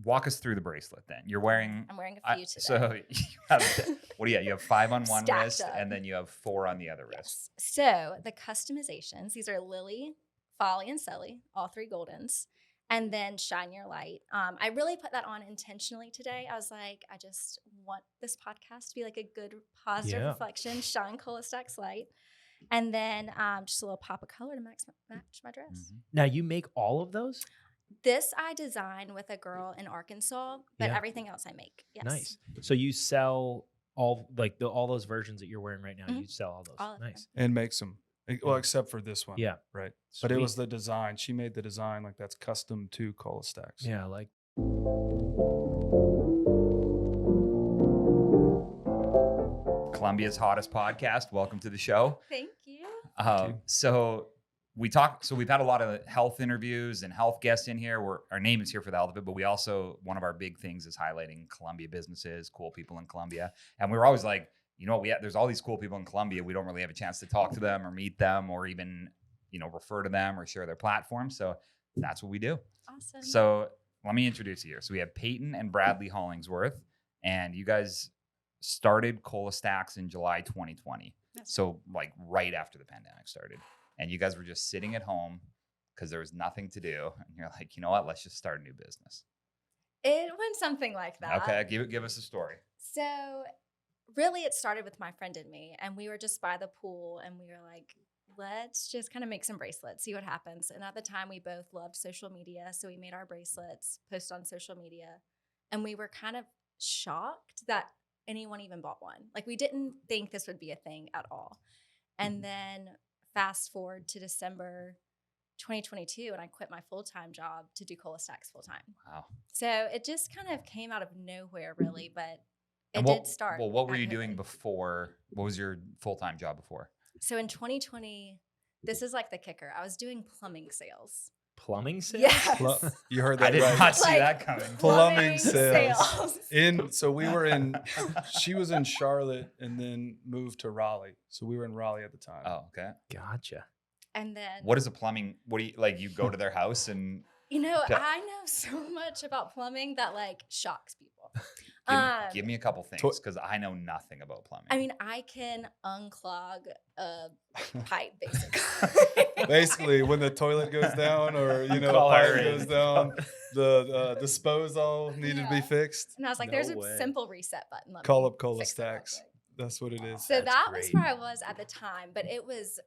walk us through the bracelet then. You're wearing... I'm wearing a few today. So you have, what do you have? You have 5 on one Stacked wrist up. and then you have 4 on the other wrist. So the customizations, these are Lily, Folly, and Sully, all 3 Goldens. And then Shine Your Light. I really put that on intentionally today. I was like, I just want this podcast to be like a good positive reflection. Shine ColaStacks light. And then just a little pop of color to match my dress. Mm-hmm. Now you make all of those? This I designed with a girl in Arkansas, but everything else I make. Yes. Nice. So you sell all all those versions that you're wearing right now. Mm-hmm. You sell all those. All of Nice. them. And makes them. Well, except for this one. Yeah. Right. Sweet. But it was the design. She made the design like that's custom to ColaStacks. Yeah, like Columbia's hottest podcast. Welcome to the show. Thank you. So we've had a lot of health interviews and health guests in here. Our name is here for the health of it, but we also, one of our big things is highlighting Columbia businesses, cool people in Columbia. And we were always like, you know, there's all these cool people in Columbia. We don't really have a chance to talk to them or meet them or even, refer to them or share their platform. So that's what we do. Awesome. So let me introduce you here. So we have Peyton and Bradley Hollingsworth, and you guys started ColaStacks in July 2020. So like right after the pandemic started. And you guys were just sitting at home because there was nothing to do. And you're like, you know what? Let's just start a new business. It went something like that. Okay. Give us a story. So really it started with my friend and me. And we were just by the pool and we were like, let's just kind of make some bracelets, see what happens. And at the time we both loved social media. So we made our bracelets, post on social media. And we were kind of shocked that anyone even bought one. Like we didn't think this would be a thing at all. And then fast forward to December 2022 and I quit my full-time job to do ColaStacks full-time. Wow. So it just kind of came out of nowhere really, but it did start. Well, what were you doing before? What was your full-time job before? So in 2020, this is like the kicker. I was doing plumbing sales. plumbing sales? Yes. You heard that I did right. not see Like, that coming. Plumbing sales. sales. So she was in Charlotte and then moved to Raleigh. So we were in Raleigh at the time. Oh, okay. Gotcha. And then, What is a plumbing? What do you like? You go to their house and you know, Okay. I know so much about plumbing that like shocks people. give me a couple things because I know nothing about plumbing. I mean, I can unclog a pipe basically. Basically, when the toilet goes down or, the Call pipe her in. goes down, the disposal needed to be Yeah. fixed. And I was like, No there's a way. simple reset button. Let Call me up fix it real ColaStacks. quick. That's what it is. So That's that was great. where I was at the time, but it was,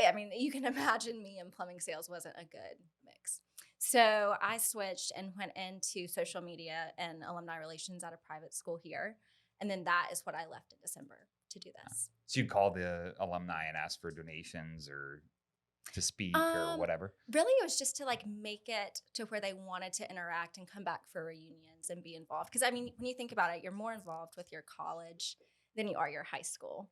I mean, you can imagine me in plumbing sales wasn't a good mix. So I switched and went into social media and alumni relations at a private school here. And then that is what I left in December to do this. So you'd call the alumni and ask for donations or to speak or whatever. Really, it was just to like make it to where they wanted to interact and come back for reunions and be involved. Because I mean, when you think about it, you're more involved with your college than you are your high school.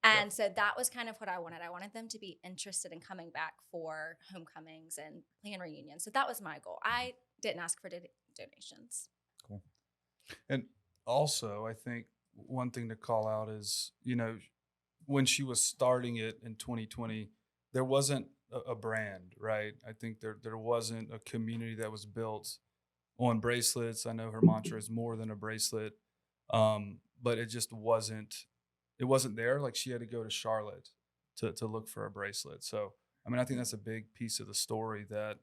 And so that was kind of what I wanted. I wanted them to be interested in coming back for homecomings and plan reunions. So that was my goal. I didn't ask for donations. Cool. And also, I think one thing to call out is, when she was starting it in 2020, there wasn't a brand, right? I think there wasn't a community that was built on bracelets. I know her mantra is more than a bracelet, but it just wasn't. It wasn't there. Like she had to go to Charlotte to look for a bracelet. So, I mean, I think that's a big piece of the story that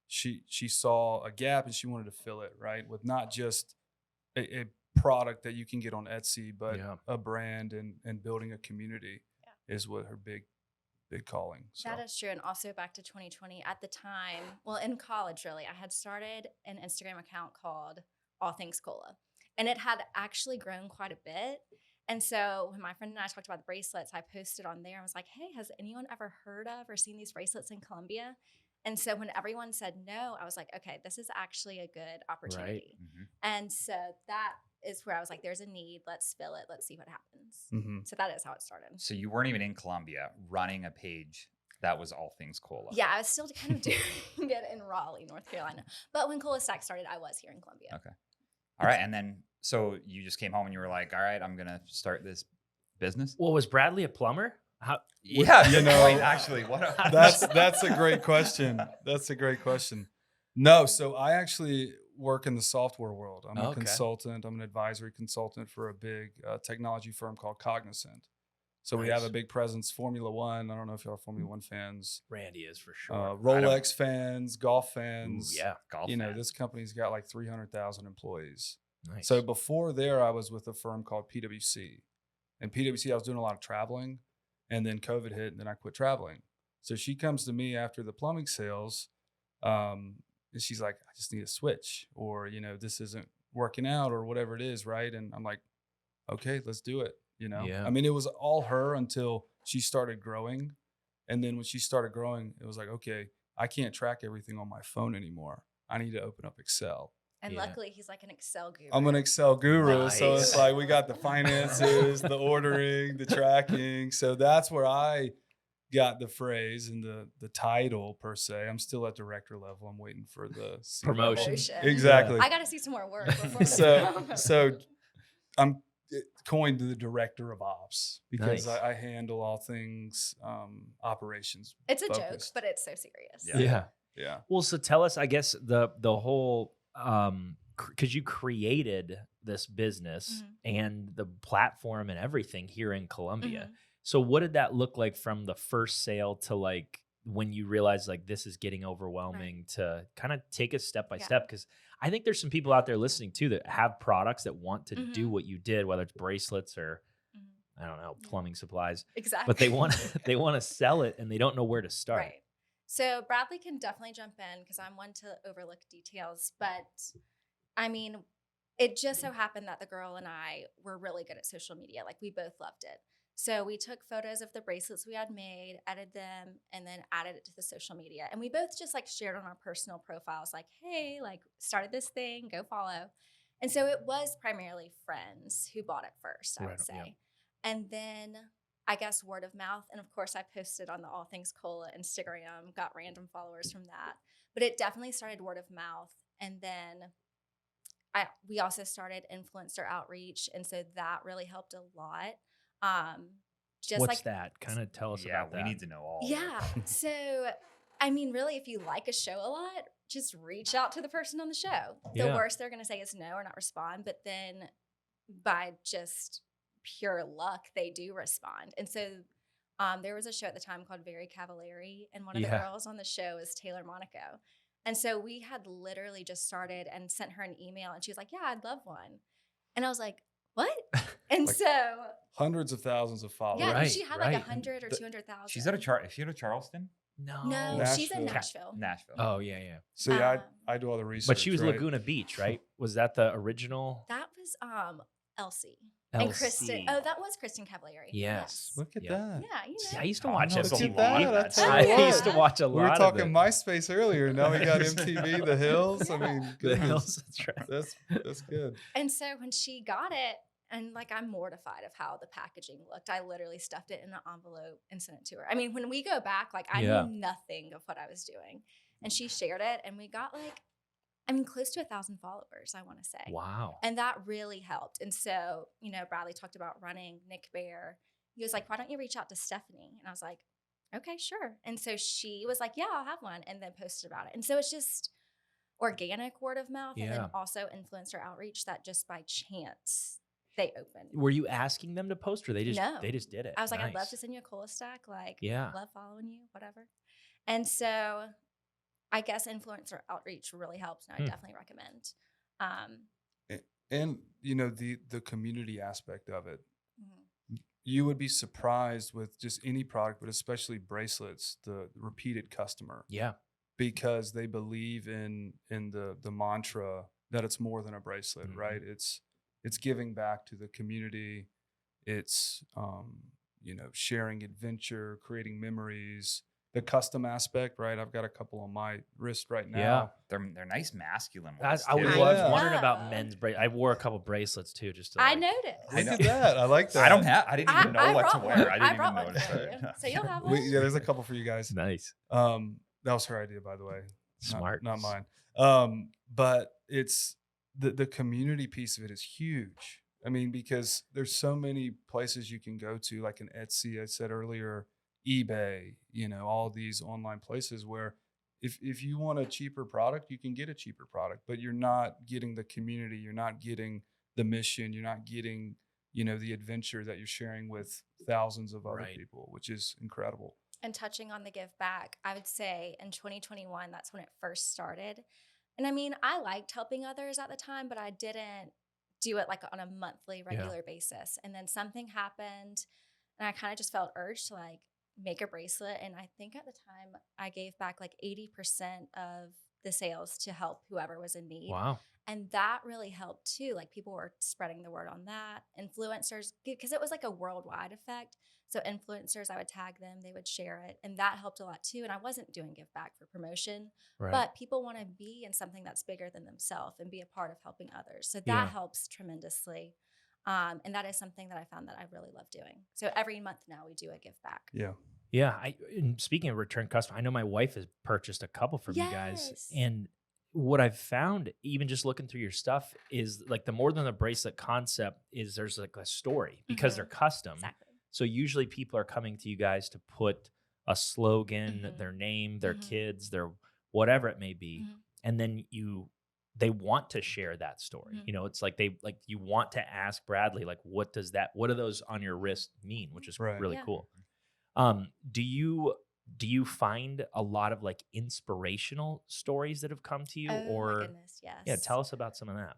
she saw a gap and she wanted to fill it, right? With not just a product that you can get on Etsy, but a brand and building a community is what her big calling. So. That is true. And also back to 2020, at the time, well, in college, really, I had started an Instagram account called All Things Cola. And it had actually grown quite a bit. And so when my friend and I talked about the bracelets, I posted on there and was like, hey, has anyone ever heard of or seen these bracelets in Columbia? And so when everyone said no, I was like, okay, this is actually a good opportunity. Right. Mm-hmm. And so that is where I was like, there's a need. Let's fill it. Let's see what happens. Mm-hmm. So that is how it started. So you weren't even in Columbia running a page that was All Things Cola. Yeah, I was still kind of doing it in Raleigh, North Carolina. But when ColaStacks started, I was here in Columbia. Okay. All right. And then, so you just came home and you were like, all right, I'm going to start this business. Well, was Bradley a plumber? How? Yeah. Wait, actually, what? That's a great question. That's a great question. No, so I actually, work in the software world. I'm a Okay. consultant. I'm an advisory consultant for a big technology firm called Cognizant. So we have a Nice. big presence. Formula One. I don't know if y'all are Formula One fans. Randy is for sure. Rolex fans, golf Ooh, fans. yeah. Golf You know, fan. this company's got like 300,000 employees. Nice. So before there, I was with a firm called PwC. And PwC, I was doing a lot of traveling. And then COVID hit, and then I quit traveling. So she comes to me after the plumbing sales. And she's like, I just need a switch, or, you know, this isn't working out, or whatever it is. Right. And I'm like, okay, let's do it. You know, Yeah. I mean, it was all her until she started growing. And then when she started growing, it was like, okay, I can't track everything on my phone anymore. I need to open up Excel. And Yeah. luckily, he's like an Excel guru. I'm an Excel guru. So it's Nice. like we got the finances, the ordering, the tracking. So that's where I got the phrase and the title per se. I'm still at director level. I'm waiting for the C-level. Promotion. Exactly. I got to see some more work before So I'm coined the director of ops because Nice. I handle all things operations. It's a joke, focused. but it's so serious. Yeah. Yeah. Well, so tell us, I guess the whole because you created this business and the platform and everything here in Colombia. Mhm. So what did that look like from the first sale to like when you realized like this is getting overwhelming to kind of take it step by Yeah. step? Because I think there's some people out there listening too that have products that want to do Mhm. what you did, whether it's bracelets or Mhm. I don't know, Yeah. plumbing supplies, Exactly. but they want to sell it and they don't know where to start. Right. So Bradley can definitely jump in because I'm one to overlook details. But I mean, it just so happened that the girl and I were really good at social media. Like we both loved it. So we took photos of the bracelets we had made, edited them, and then added it to the social media. And we both just like shared on our personal profiles, like, hey, like started this thing, go follow. And so it was primarily friends who bought it first, I Right, would say. yeah. And then I guess word of mouth. And of course, I posted on the All Things Cola Instagram, got random followers from that. But it definitely started word of mouth. And then we also started influencer outreach. And so that really helped a lot. Just What's like that? Kind of tell us Yeah, about we that. need to know all. of yeah. it. So, I mean, really, if you like a show a lot, just reach out to the person on the show. The Yeah. worst they're going to say is no or not respond. But then by just pure luck, they do respond. And so there was a show at the time called Very Cavallari. And one of the Yeah. girls on the show is Taylor Monaco. And so we had literally just started and sent her an email. And she was like, yeah, I'd love one. And I was like, what? And Like, so, Hundreds of thousands of followers. yeah, I think Right, she had right. like 100 or The- 200,000. She's at is she at a Charleston? No. No, she's in Nashville. Nashville. Nashville. Oh yeah, yeah. So yeah, Um, I do all the research. But she was right? Laguna Beach, right? Was that the original? That was Elsie. And Kristen. LC? Oh, that was Kristen Cavallari. Yes. Look at Yeah. that. Yeah, you See, know. I used to Oh, watch no, MTV. look at that. I tell I you what. used to watch a lot. We were talking of it. MySpace earlier. Now we got MTV, The Hills. I mean, The goodness. Hills, that's right. That's good. And so when she got it, and like I'm mortified of how the packaging looked. I literally stuffed it in an envelope and sent it to her. I mean, when we go back, like I Yeah. knew nothing of what I was doing. And she shared it, and we got like, I mean, close to 1,000 followers, I want to say. Wow. And that really helped. And so, you know, Bradley talked about running, Nick Bear. He was like, why don't you reach out to Stephanie? And I was like, okay, sure. And so she was like, yeah, I'll have one, and then posted about it. And so it's just organic word of mouth and Yeah. then also influencer outreach that just by chance they opened. Were you asking them to post, or they just No. did it? I was like, I'd love Nice. to send you a ColaStack. Like, Yeah. love following you, whatever. And so I guess influencer outreach really helps, and I definitely recommend. And you know, the community aspect of it. Mhm. You would be surprised with just any product, but especially bracelets, the repeated customer, Yeah. because they believe in the mantra that it's more than a bracelet, Mhm. right? It's giving back to the community. It's you know, sharing adventure, creating memories. The custom aspect, right? I've got a couple on my wrist right now. Yeah. They're nice masculine I ones. was too. Yeah. wondering about Yeah. men's I wore a couple bracelets too, just to I like- noticed. Look know. at that. I like that. I didn't even know what to brought wear. one. I didn't even brought one notice for it. you. So you'll have one. Yeah, there's a couple for you guys. Nice. That was her idea, by the way. Smart. Not mine. But it's the community piece of it is huge. I mean, because there's so many places you can go to, like an Etsy, I said earlier, eBay, you know, all these online places where if you want a cheaper product, you can get a cheaper product, but you're not getting the community, you're not getting the mission, you're not getting, the adventure that you're sharing with thousands of other Right. people, which is incredible. And touching on the give back, I would say in 2021, that's when it first started. And I mean, I liked helping others at the time, but I didn't do it like on a monthly, regular basis. And then something happened, and I kind of just felt urged to like make a bracelet. And I think at the time I gave back like 80% of the sales to help whoever was in need. Wow. And that really helped too. Like people were spreading the word on that. Influencers, because it was like a worldwide effect. So influencers, I would tag them, they would share it. And that helped a lot too. And I wasn't doing give back for promotion, Right. but people want to be in something that's bigger than themselves and be a part of helping others. So that Yeah. helps tremendously. And that is something that I found that I really love doing. So every month now we do a give back. Yeah. Yeah. And speaking of return customer, I know my wife has purchased a couple from you guys. Yes. And what I've found, even just looking through your stuff, is like the more than the bracelet concept is there's like a story because they're custom. Exactly. So usually people are coming to you guys to put a slogan, Mhm. their name, their Mhm. kids, their whatever it may be. Mhm. And then they want to share that story. Mhm. It's like you want to ask Bradley, like, what do those on your wrist mean? Which is Right. really Yeah. cool. Do you find a lot of like inspirational stories that have come to you? Oh or my goodness, yes. yeah, tell us about some of that.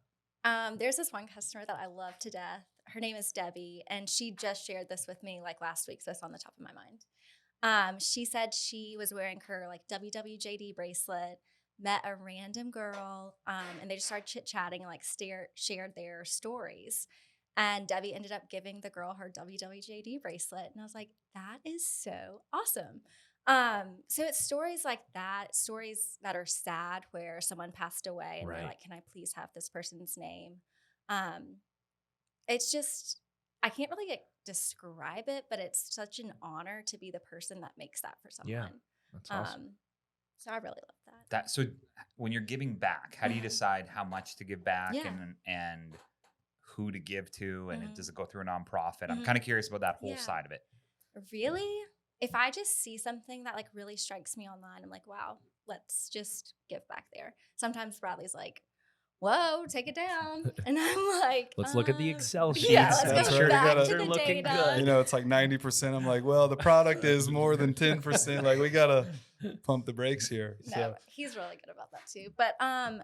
There's this one customer that I love to death. Her name is Debbie, and she just shared this with me like last week, so it's on the top of my mind. She said she was wearing her like WWJD bracelet, met a random girl, and they just started chit-chatting and like shared their stories. And Debbie ended up giving the girl her WWJD bracelet, and I was like, that is so awesome. So it's stories like that, stories that are sad where someone passed away and Right. they're like, can I please have this person's name? It's just, I can't really describe it, but it's such an honor to be the person that makes that for someone. Yeah. That's awesome. So I really love that. So when you're giving back, how do you decide how much to give back Yeah. and who to give to, and Mhm. does it go through a nonprofit? I'm Mhm. kind of curious about that whole Yeah. side of it. Really? If I just see something that like really strikes me online, I'm like, wow, let's just give back there. Sometimes Bradley's like, whoa, take it down. And I'm like, Let's look at the Excel sheets. Yeah, let's That's go right. back You to gotta- the looking data. good. It's like 90%. I'm like, well, the product is more than 10%. Like we gotta pump the brakes here. No, So he's really good about that too. But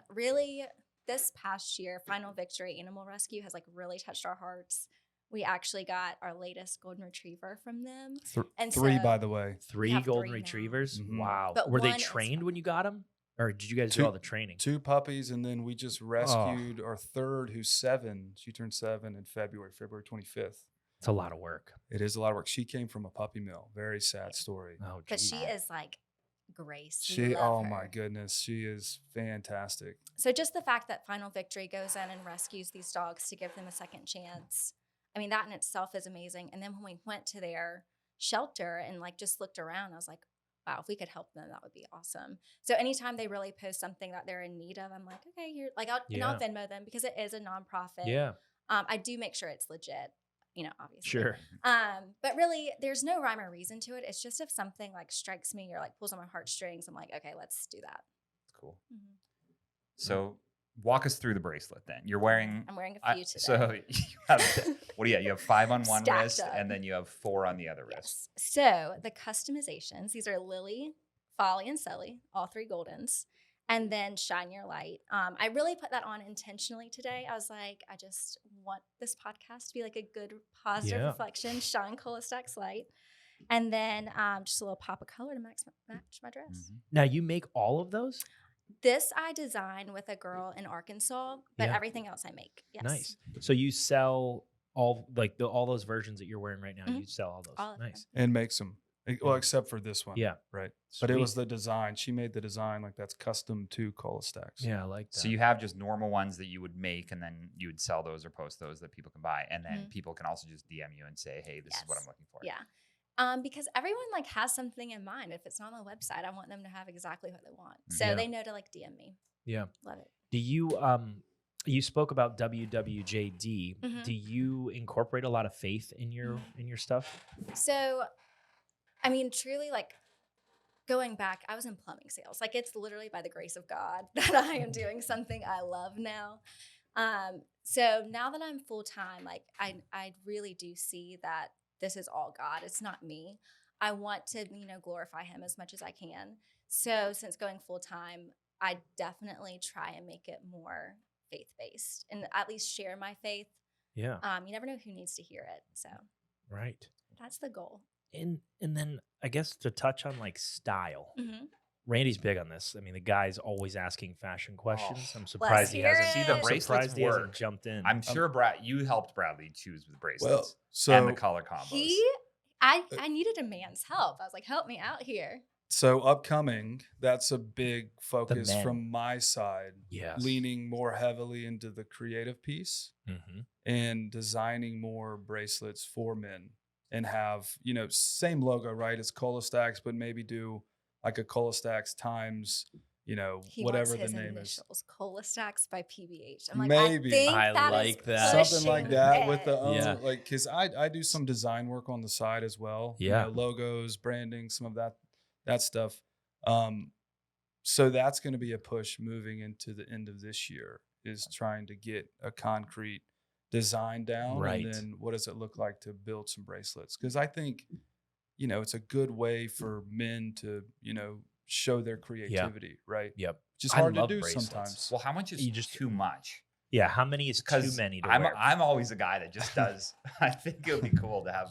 really, this past year, Final Victory Animal Rescue has like really touched our hearts. We actually got our latest golden retriever from them. And three, so- by the way. 3 have golden 3 now. retrievers. Mhm. Wow. But Were they one is trained from- when you got them, or did you guys do Two- all the training? 2 puppies, and then we just rescued our third, who's 7. She turned 7 in February 25th. It's a lot of work. It is a lot of work. She came from a puppy mill. Very sad story. Oh, But geez. she is like Grace. We She, love oh her. my goodness, she is fantastic. So just the fact that Final Victory goes in and rescues these dogs to give them a second chance, I mean, that in itself is amazing. And then when we went to their shelter and like just looked around, I was like, wow, if we could help them, that would be awesome. So anytime they really post something that they're in need of, I'm like, okay, here, like, I'll Venmo them because it is a nonprofit. Yeah, I do make sure it's legit, obviously. sure. But really, there's no rhyme or reason to it. It's just if something like strikes me or like pulls on my heartstrings, I'm like, okay, let's do that. Cool. Mhm. So walk us through the bracelet then. You're wearing I'm wearing a few today. so you have what do you have? You have 5 on one Stacked wrist up. and then you have 4 on the other wrist. Yes. So the customizations, these are Lily, Folly, and Sully, all 3 Goldens, and then Shine Your Light. I really put that on intentionally today. I was like, I just want this podcast to be like a good positive Yeah. reflection. Shine ColaStacks light. And then just a little pop of color to match my dress. Mhm. Now you make all of those? This I designed with a girl in Arkansas, but Yeah. everything else I make. Yes. Nice. So you sell all all those versions that you're wearing right now. Mhm. You sell all those. All of them. Nice. And makes them. Well, except for this one. Yeah. Right. But it was Sweet. the design. She made the design like that's custom to ColaStacks. Yeah, I like that. So you have just normal ones that you would make and then you would sell those or post those that people can buy. And then Mhm. people can also just DM you and say, hey, this is what Yes. I'm looking for. Yeah. Because everyone like has something in mind. If it's not on the website, I want them to have exactly what they want. So Yeah. they know to like DM me. Yeah. Love it. Do you you spoke about WWJD. Mhm. Do you incorporate a lot of faith in your stuff? So, I mean, truly, like going back, I was in plumbing sales. Like it's literally by the grace of God that I am doing something I love now. So now that I'm full time, like I really do see that this is all God. It's not me. I want to, glorify him as much as I can. So since going full time, I definitely try and make it more faith based and at least share my faith. Yeah. You never know who needs to hear it. So Right. that's the goal. And then I guess to touch on like style. Mm-hmm. Randy's big on this. I mean, the guy's always asking fashion questions. I'm Let's surprised he hear hasn't. it. See, the I'm bracelets surprised he hasn't work. jumped in. I'm sure you helped Bradley choose the bracelets Well, so and the color combos. I needed a man's help. I was like, help me out here. So upcoming, that's a big focus men. from my side, Yes. leaning more heavily into the creative piece Mm-hmm. and designing more bracelets for men and have, same logo, right? It's ColaStacks, but maybe do like a ColaStacks times, He whatever wants his the name is. initials, ColaStacks by PBH. I'm like, Maybe. I think I that like is that. Something like pushing that with it. the Yeah. like, because I do some design work on the side as well. Yeah. Logos, branding, some of that stuff. So that's going to be a push moving into the end of this year, is trying to get a concrete design down. Right. And then what does it look like to build some bracelets? Because I think, it's a good way for men to, show their creativity, right? Yep. Which is I hard to love do bracelets. sometimes. Well, how much is You just- too much? Yeah. How many is too Because many to I'm wear? I'm always a guy that just does. I think it would be cool to have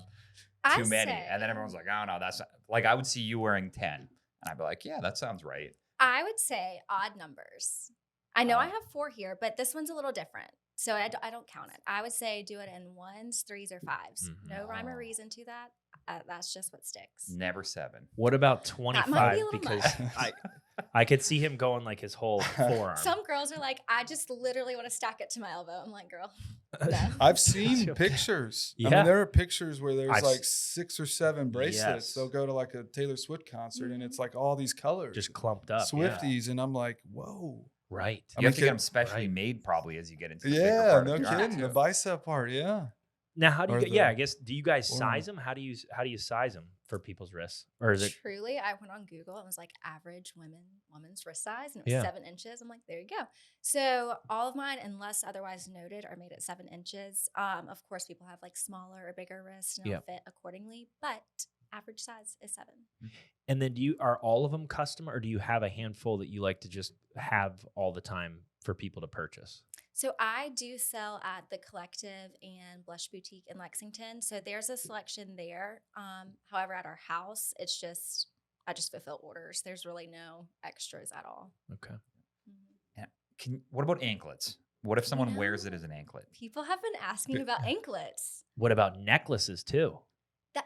too many, and then everyone's like, "Oh no, that's not-" like I would see you wearing 10, and I'd be like, "Yeah, that sounds right." I would say odd numbers. I know I have 4 here, but this one's a little different. So I don't count it. I would say do it in 1s, 3s, or 5s. Mhm. No rhyme or Oh. reason to that. That's just what sticks. Never 7. What about That 25? might be a little Because much. I could see him going like his whole forearm. Some girls are like, I just literally want to stack it to my elbow. I'm like, girl, no. I've seen Okay. pictures. I Yeah. mean, there are pictures where there's I've like s- 6 or 7 bracelets. Yes. They'll go to like a Taylor Swift concert and Mhm. it's like all these colors. Just clumped up. Swifties. And I'm like, whoa. Yeah. Right. I You have mean, to get them specially right. made, probably, as you get into the bigger Yeah, part no of your arm, kidding. too. The bicep part, yeah. Now, how do you? Or Yeah, the I guess. Do you guys forearm. size them? How do you size them for people's wrists, or is it? Truly, I went on Google and was like average woman's wrist size, and it was Yeah. 7 inches. I'm like, there you go. So all of mine, unless otherwise noted, are made at 7 inches. Of course, people have like smaller or bigger wrists and it'll fit accordingly, but average size is 7. And then are all of them custom, or do you have a handful that you like to just have all the time for people to purchase? So I do sell at the Collective and Blush Boutique in Lexington. So there's a selection there. However, at our house, I just fulfill orders. There's really no extras at all. Okay. Mhm. What about anklets? What if someone wears know, it as an anklet? People have been asking Bi- about anklets. What about necklaces too? That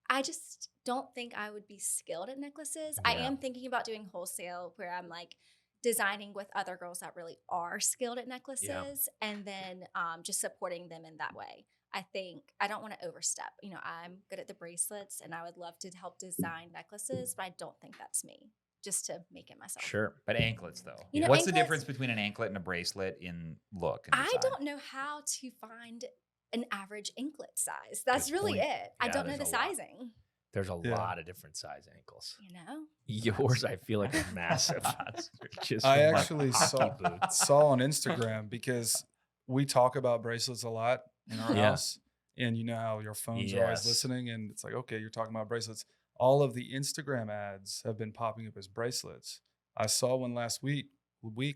I just don't think I would be skilled at necklaces. I Yeah. am thinking about doing wholesale where I'm like designing with other girls that really are skilled at necklaces and then just supporting them in that way. I think I don't want to overstep. I'm good at the bracelets and I would love to help design necklaces, but I don't think that's me, just to make it myself. Sure. But anklets, though. You know, What's the anklets- difference between an anklet and a bracelet in look? And I design? don't know how to find an average anklet size. That's Good really point. it. I Yeah, don't know the there's a lot. sizing, There's a Yeah. lot of different size ankles. you know? Yours, I feel like, is massive. Just I from, like, actually hockey boots. saw on Instagram, because we talk about bracelets a lot in our Yeah. house. And you know how your phones are always Yes. listening. And it's like, okay, you're talking about bracelets. All of the Instagram ads have been popping up as bracelets. I saw one last week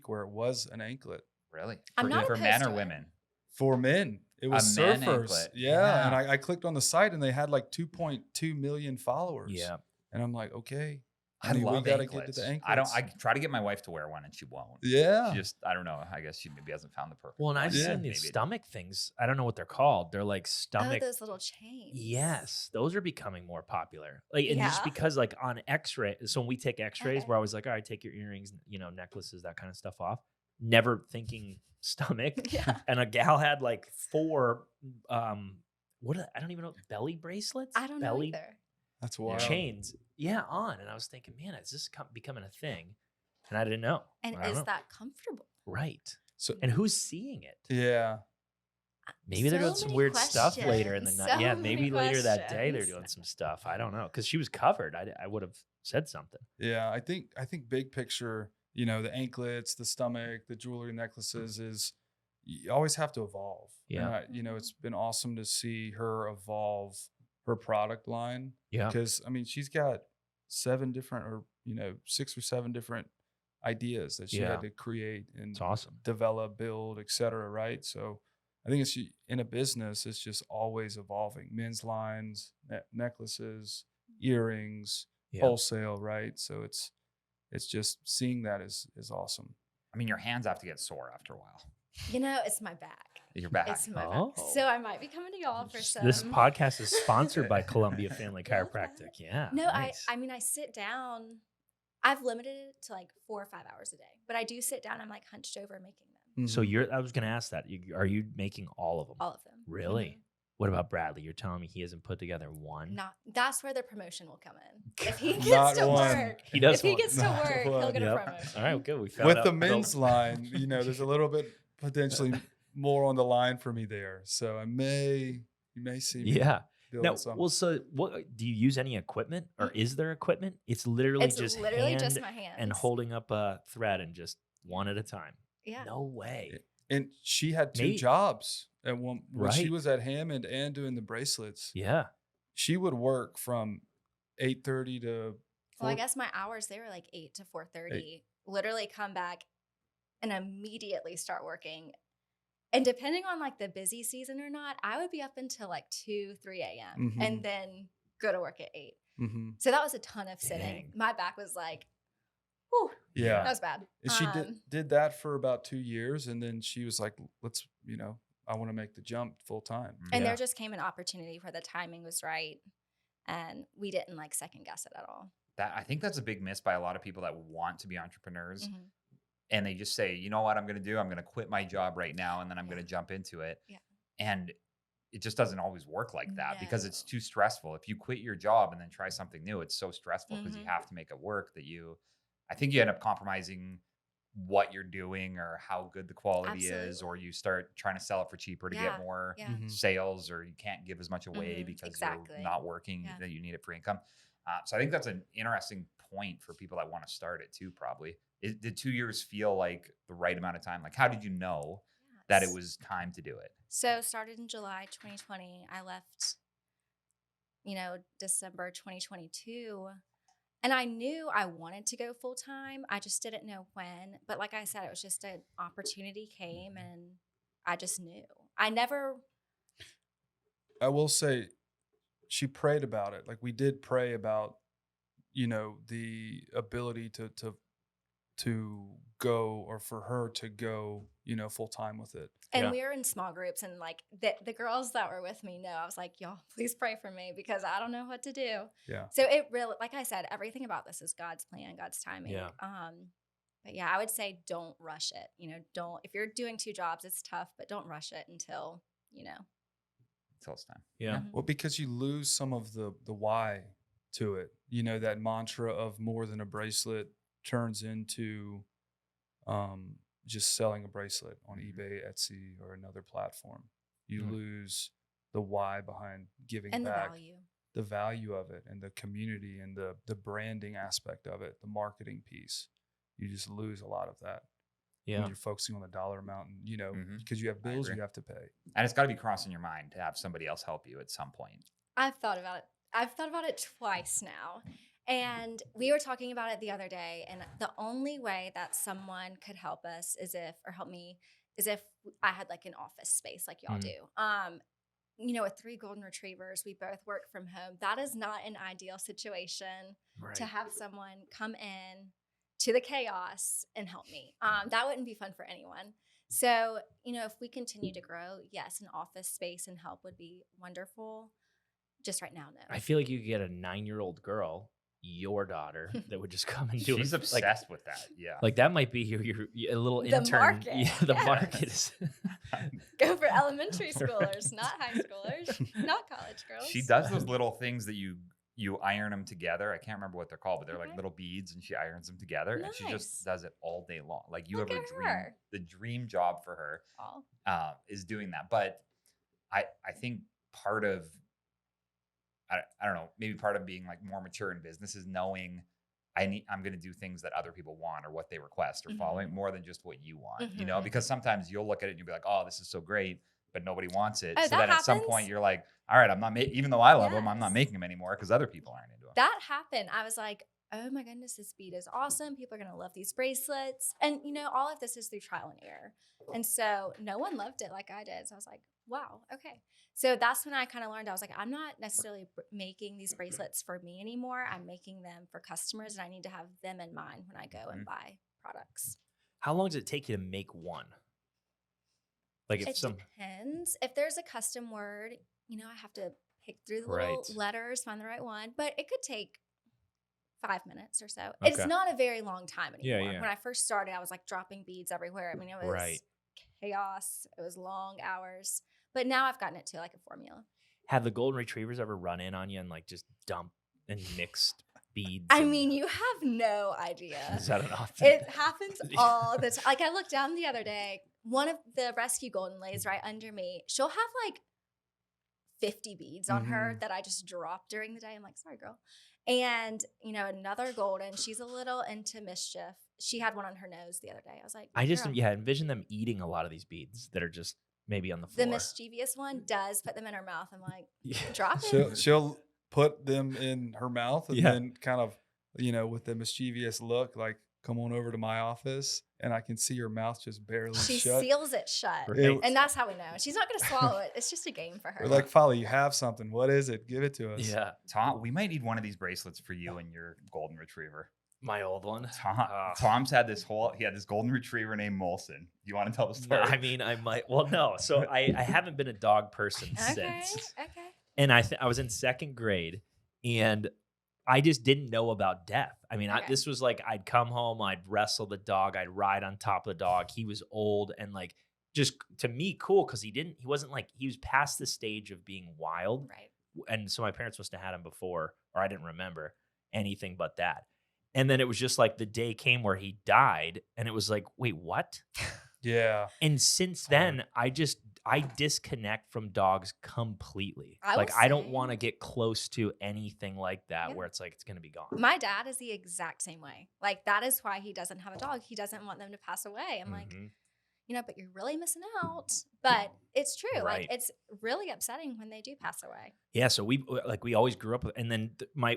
where it was an anklet Really? I'm For, not for opposed men to or it. women? for men. It was A men surfers. anklet. Yeah. And Yeah. I clicked on the site and they had like 2.2 million followers. Yeah. And I'm like, okay. I honey, love we gotta anklets. get to the I anklets. try to get my wife to wear one, and she won't. Yeah. She just, I don't know. I guess she maybe hasn't found the perfect. Well, and I've one. Yeah. seen Maybe these it- stomach things. I don't know what they're called. They're like stomach. Oh, those little chains. Yes, those are becoming more popular. Like, and just Yeah. because, like, on X-ray, so when we take X-rays, Okay. we're always like, all right, take your earrings, necklaces, that kind of stuff off. Never thinking stomach. Yeah. And a gal had like 4, I don't even know, belly bracelets. I don't know belly either. That's wild. chains. Yeah, on. And I was thinking, man, is this becoming a thing? And I didn't know. And I don't is know. that comfortable? Right? So And who's seeing it? yeah. Maybe they're So doing some many weird stuff later in the questions, night. so Yeah, many maybe later that day they're questions. doing some stuff. I don't know, because she was covered. I would have said something. Yeah, I think big picture, the anklets, the stomach, the jewelry, necklaces is you always have to evolve. And Yeah. it's been awesome to see her evolve her product line Yeah. because I mean she's got 7 different or 6 or 7 different ideas that she Yeah. had to create and It's awesome. develop, build, etc. Right? So I think it's in a business, it's just always evolving. Men's lines, necklaces, earrings, Yeah. wholesale, right? So it's just seeing that is awesome. I mean, your hands have to get sore after a while. It's my back. Your back. It's my Oh. back. So I might be coming to y'all for some. This podcast is sponsored by Columbia Family Love Chiropractic. that. Yeah. No, nice. I mean, I sit down. I've limited it to like 4 or 5 hours a day, but I do sit down. I'm like hunched over making them, So Mhm. I was going to ask that. Are you making all of them? all of them. Really? Mhm. What about Bradley? You're telling me he hasn't put together one? Not. That's where the promotion will come in. If he Not gets to one. work, He does if he one. gets to Not work, he'll one. get a Yep. promotion. All right, good. We found With out the men's line, there's a little bit potentially more on the line for me there. So you may see me Yeah. building Now, something. well, so what do you use any equipment, or is there equipment? It's literally It's just literally hand just my hands and holding up a thread and just one at a time. Yeah. No way. And she had 2 Maybe- jobs at one when she Right. was at Hammond and doing the bracelets. Yeah. She would work from 8:30 to Well, I 4 guess my hours they were like 8 to 4:30. Literally come back and immediately start working. And depending on like the busy season or not, I would be up until like 2, 3 a.m. Mhm. and then go to work at 8. Mhm. So that was a ton of sitting. Dang. My back was like, whew, Yeah. that was bad. And she did that for about 2 years, and then she was like, "Let's, I want to make the jump full time." And Yeah. there just came an opportunity where the timing was right. And we didn't like second guess it at all. I think that's a big miss by a lot of people that want to be entrepreneurs. Mhm. And they just say, you know what I'm going to do? I'm going to quit my job right now and then I'm Yeah. going to jump into it. Yeah. And it just doesn't always work like that because it's No. too stressful. If you quit your job and then try something new, it's so stressful because you Mhm. have to make it work that I think you end up compromising what you're doing or how good the quality is, or you start trying to sell it for cheaper to Yeah. get more Yeah. Mhm. sales, or you can't give as much away Mhm. because Exactly. you're not working, Yeah. that you need it for income. So I think that's an interesting point for people that want to start it too, probably. Did 2 years feel like the right amount of time? Like, how did you know that it Yes. was time to do it? So started in July 2020. I left, December 2022. And I knew I wanted to go full time. I just didn't know when. But like I said, it was just an opportunity came and I just knew. I will say, she prayed about it. Like we did pray about, the ability to go, or for her to go, full time with it. and Yeah. we were in small groups and like the girls that were with me know. I was like, y'all, please pray for me because I don't know what to do. Yeah. So it really, like I said, everything about this is God's plan, God's timing. Yeah. But yeah, I would say don't rush it. If you're doing 2 jobs, it's tough, but don't rush it until. Until it's time. Yeah. Mhm. Well, because you lose some of the why to it. That mantra of more than a bracelet turns into just selling a bracelet on Mhm. eBay, Etsy, or another platform. You Mhm. lose the why behind giving And the back, value. the value of it, and the community, and the branding aspect of it, the marketing piece. You just lose a lot of that when Yeah. you're focusing on the dollar amount, and Mhm. because you have I bills agree. you have to pay. And it's got to be crossing your mind to have somebody else help you at some point. I've thought about it. I've thought about it twice now. And we were talking about it the other day. And the only way that someone could help us help me is if I had like an office space like y'all do. With 3 golden retrievers, we both work from home. That is not an ideal situation Right. to have someone come in to the chaos and help me. That wouldn't be fun for anyone. So, if we continue to grow, yes, an office space and help would be wonderful. Just right now, no. I feel like you could get a 9-year-old girl, your daughter, that would just come and do She's it. obsessed with that. Yeah. Like that might be your a little The intern. market, Yeah, the yes. market is. Go for elementary schoolers, not high schoolers, not college girls. She does those little things that you iron them together. I can't remember what they're called, but they're like Okay. little beads, and she irons them together, and she Nice. just does it all day long. Like you Look have a at dream. her. The dream job for her Oh. is doing that. But I think part of I don't know, maybe part of being like more mature in business is knowing I'm going to do things that other people want or what they request or following more than just what you want, you know, because sometimes you'll look at it and you'll be like, oh, this is so great, but nobody wants it. Oh, So that then at some happens. point you're like, all right, I'm not, even though I love them, I'm not Yes. making them anymore because other people aren't into them. That happened. I was like, oh my goodness, this bead is awesome. People are going to love these bracelets. And, you know, all of this is through trial and error. And so no one loved it like I did. So I was like, wow, okay. So that's when I kind of learned, I was like, I'm not necessarily making these bracelets for me anymore. I'm making them for customers, and I need to have them in mind when I go and buy products. How long does it take you to make one? Like if It depends. If there's a custom word, you know, I have to pick through the little letters, find the right one, but it could take 5 minutes or so. It's not a very long time anymore. Yeah. When I first started, I was like dropping beads everywhere. I mean, it was chaos. It was long hours. But now I've gotten it to like a formula. Have the golden retrievers ever run in on you and like just dump and mixed beads? I mean, you have no idea. Is that an often? It happens all the time. Like I looked down the other day, one of the rescue golden lays right under me. She'll have like 50 beads on her that I just dropped during the day. I'm like, sorry, girl. And, you know, another golden, she's a little into mischief. She had one on her nose the other day. I was like, I just, girl. envision them eating a lot of these beads that are just maybe on the floor. The mischievous one does put them in her mouth. I'm like, drop it. She'll put them in her mouth and then kind of, you know, with the mischievous look, like, come on over to my office. And I can see her mouth just barely she shut. She seals it shut. Right. And that's how we know. She's not going to swallow it. It's just a game for her. We're like, Folly, you have something. What is it? Give it to us. Yeah. Tom, we might need one of these bracelets for you and your golden retriever. My old one. Tom's had this golden retriever named Molson. You want to tell the story? I mean, I might. Well, no. So I haven't been a dog person since. Okay. And I was in 2nd grade, and I just didn't know about death. I mean, this was like I'd come home, I'd wrestle the dog, I'd ride on top of the dog. He was old and like just to me cool because he wasn't like he was past the stage of being wild. Right. And so my parents must have had him before, or I didn't remember anything but that. And then it was just like the day came where he died, and it was like, wait, what? Yeah. And since then, I disconnect from dogs completely. I don't want to get close to anything like that where it's like it's going to be gone. My dad is the exact same way. Like that is why he doesn't have a dog. He doesn't want them to pass away. I'm like, you know, but you're really missing out. But it's true. Right. Like it's really upsetting when they do pass away. Yeah. So we always grew up with, and then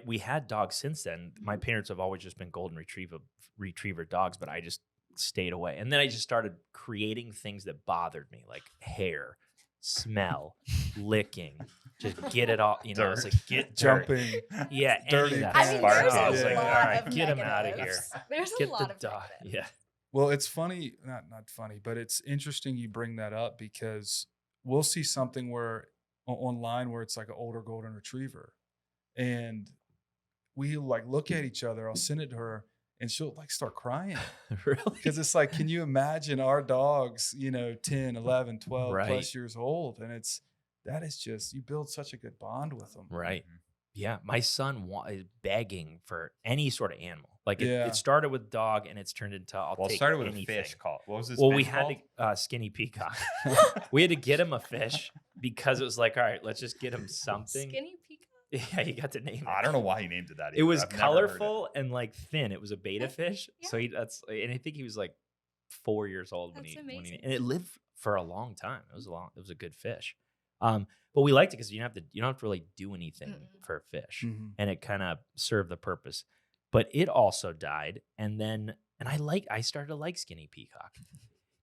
we had dogs since then. My parents have always just been golden retriever dogs, but I just stayed away. And then I just started creating things that bothered me, like hair, smell, licking, just get it all, you know, it's like get jumping. Yeah. Dirty. I mean, there's I was a like, lot all right, of get him out of here. negatives. There's Get a lot the of dog. negatives. Yeah. Well, it's funny, not funny, but it's interesting you bring that up because we'll see something where online where it's like an older golden retriever, and we like look at each other. I'll send it to her, and she'll like start crying. Really? Because it's like, can you imagine our dogs, you know, 10, 11, 12 Right. plus years old, and that is just, you build such a good bond with them. Right. Yeah. My son is begging for any sort of animal. Like Yeah. it started with dog, and it's turned into Well, take it started with anything. a fish called. What was this? Well, fish we had called? to skinny peacock. We had to get him a fish because it was like, all right, let's just get him something. Skinny peacock. Yeah, you got to name it. I don't know why he named it that. It was I've never heard it. colorful and like thin. It was a beta fish. Yeah. So and I think he was like 4 years old when That's he amazing. and it lived for a long time. It was a good fish. But we liked it because you don't have to really do anything for a fish, and it kind of served the purpose. But it also died, and I started to like skinny peacock.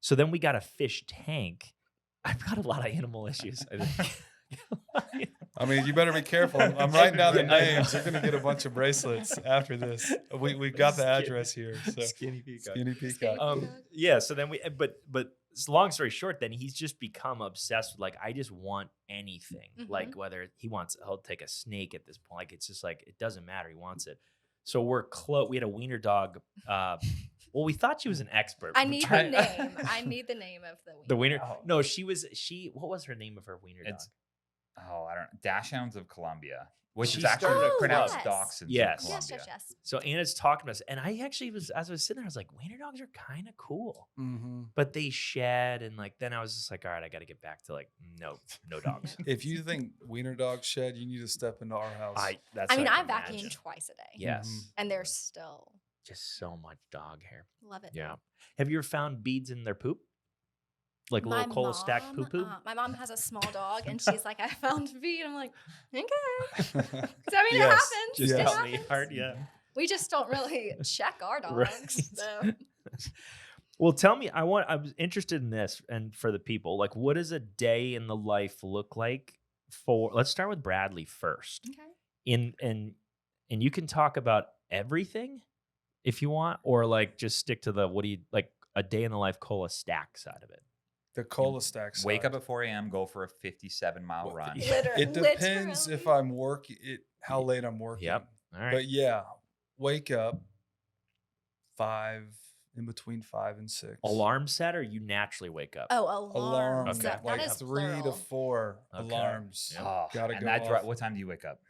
So then we got a fish tank. I've got a lot of animal issues. I think. I mean, you better be careful. I'm writing down the names. You're gonna get a bunch of bracelets after this. We got the address here. So. Skinny peacock. Skinny peacock. Yeah. So then but long story short, then he's just become obsessed with like, I just want anything. Like whether he'll take a snake at this point. Like it's just like, it doesn't matter. He wants it. So we're close. We had a wiener dog. Well, we thought she was an expert. I need the name. I need the name of the wiener. The wiener. No, what was her name of her wiener dog? Oh, I don't Dachshunds of Columbia, which She is actually started a pronounced club. Dachshunds Yes. of Yes, Columbia. yes. So Anna's talking to us, and I actually was, as I was sitting there, I was like, wiener dogs are kind of cool, but they shed, and like then I was just like, all right, I got to get back to like no dogs. If you think wiener dogs shed, you need to step into our house. That's I mean, what I can vacuum imagine. twice a day. Yes, And there's still just so much dog hair. love it. Yeah. Have you ever found beads in their poop? Like a My little ColaStacks poo poo? my mom has a small dog, and she's like, I found feet. I'm like, okay. So, I mean, Yes. it happens. Just It Yeah. help me happens. hard, yeah. We just don't really check our dogs. Right. So. Well, tell me, I was interested in this, and for the people, like, what does a day in the life look like for? Let's start with Bradley first. Okay. And you can talk about everything if you want, or like just stick to the what do you like a day in the life ColaStack side of it. The ColaStacks. Wake up at 4 a.m., go for a 57-mile run. It depends if Literally. I'm working. How late I'm working. Yep. All right. But yeah, wake up in between 5 and 6. Alarm set, or you naturally wake up? Oh, alarm. Alarm. Okay. That Like is 3 to plural. 4 Okay. alarms. Yep. Oh, Gotta and go that off. what time do you wake up?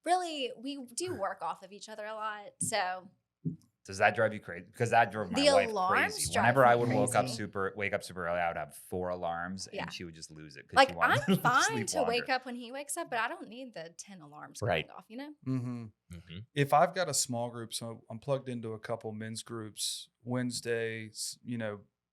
Really, we do work off of each other a lot. So Does that drive you crazy? Because that drove my The wife alarms crazy. drive Whenever I me would crazy. wake up super early, I would have 4 alarms, Yeah. and she would just lose it. 'Cause like she wanted I'm to fine sleep to longer. wake up when he wakes up, but I don't need the 10 alarms Right. going off, you know? Mm-hmm. Mm-hmm. If I've got a small group, so I'm plugged into a couple men's groups Wednesdays,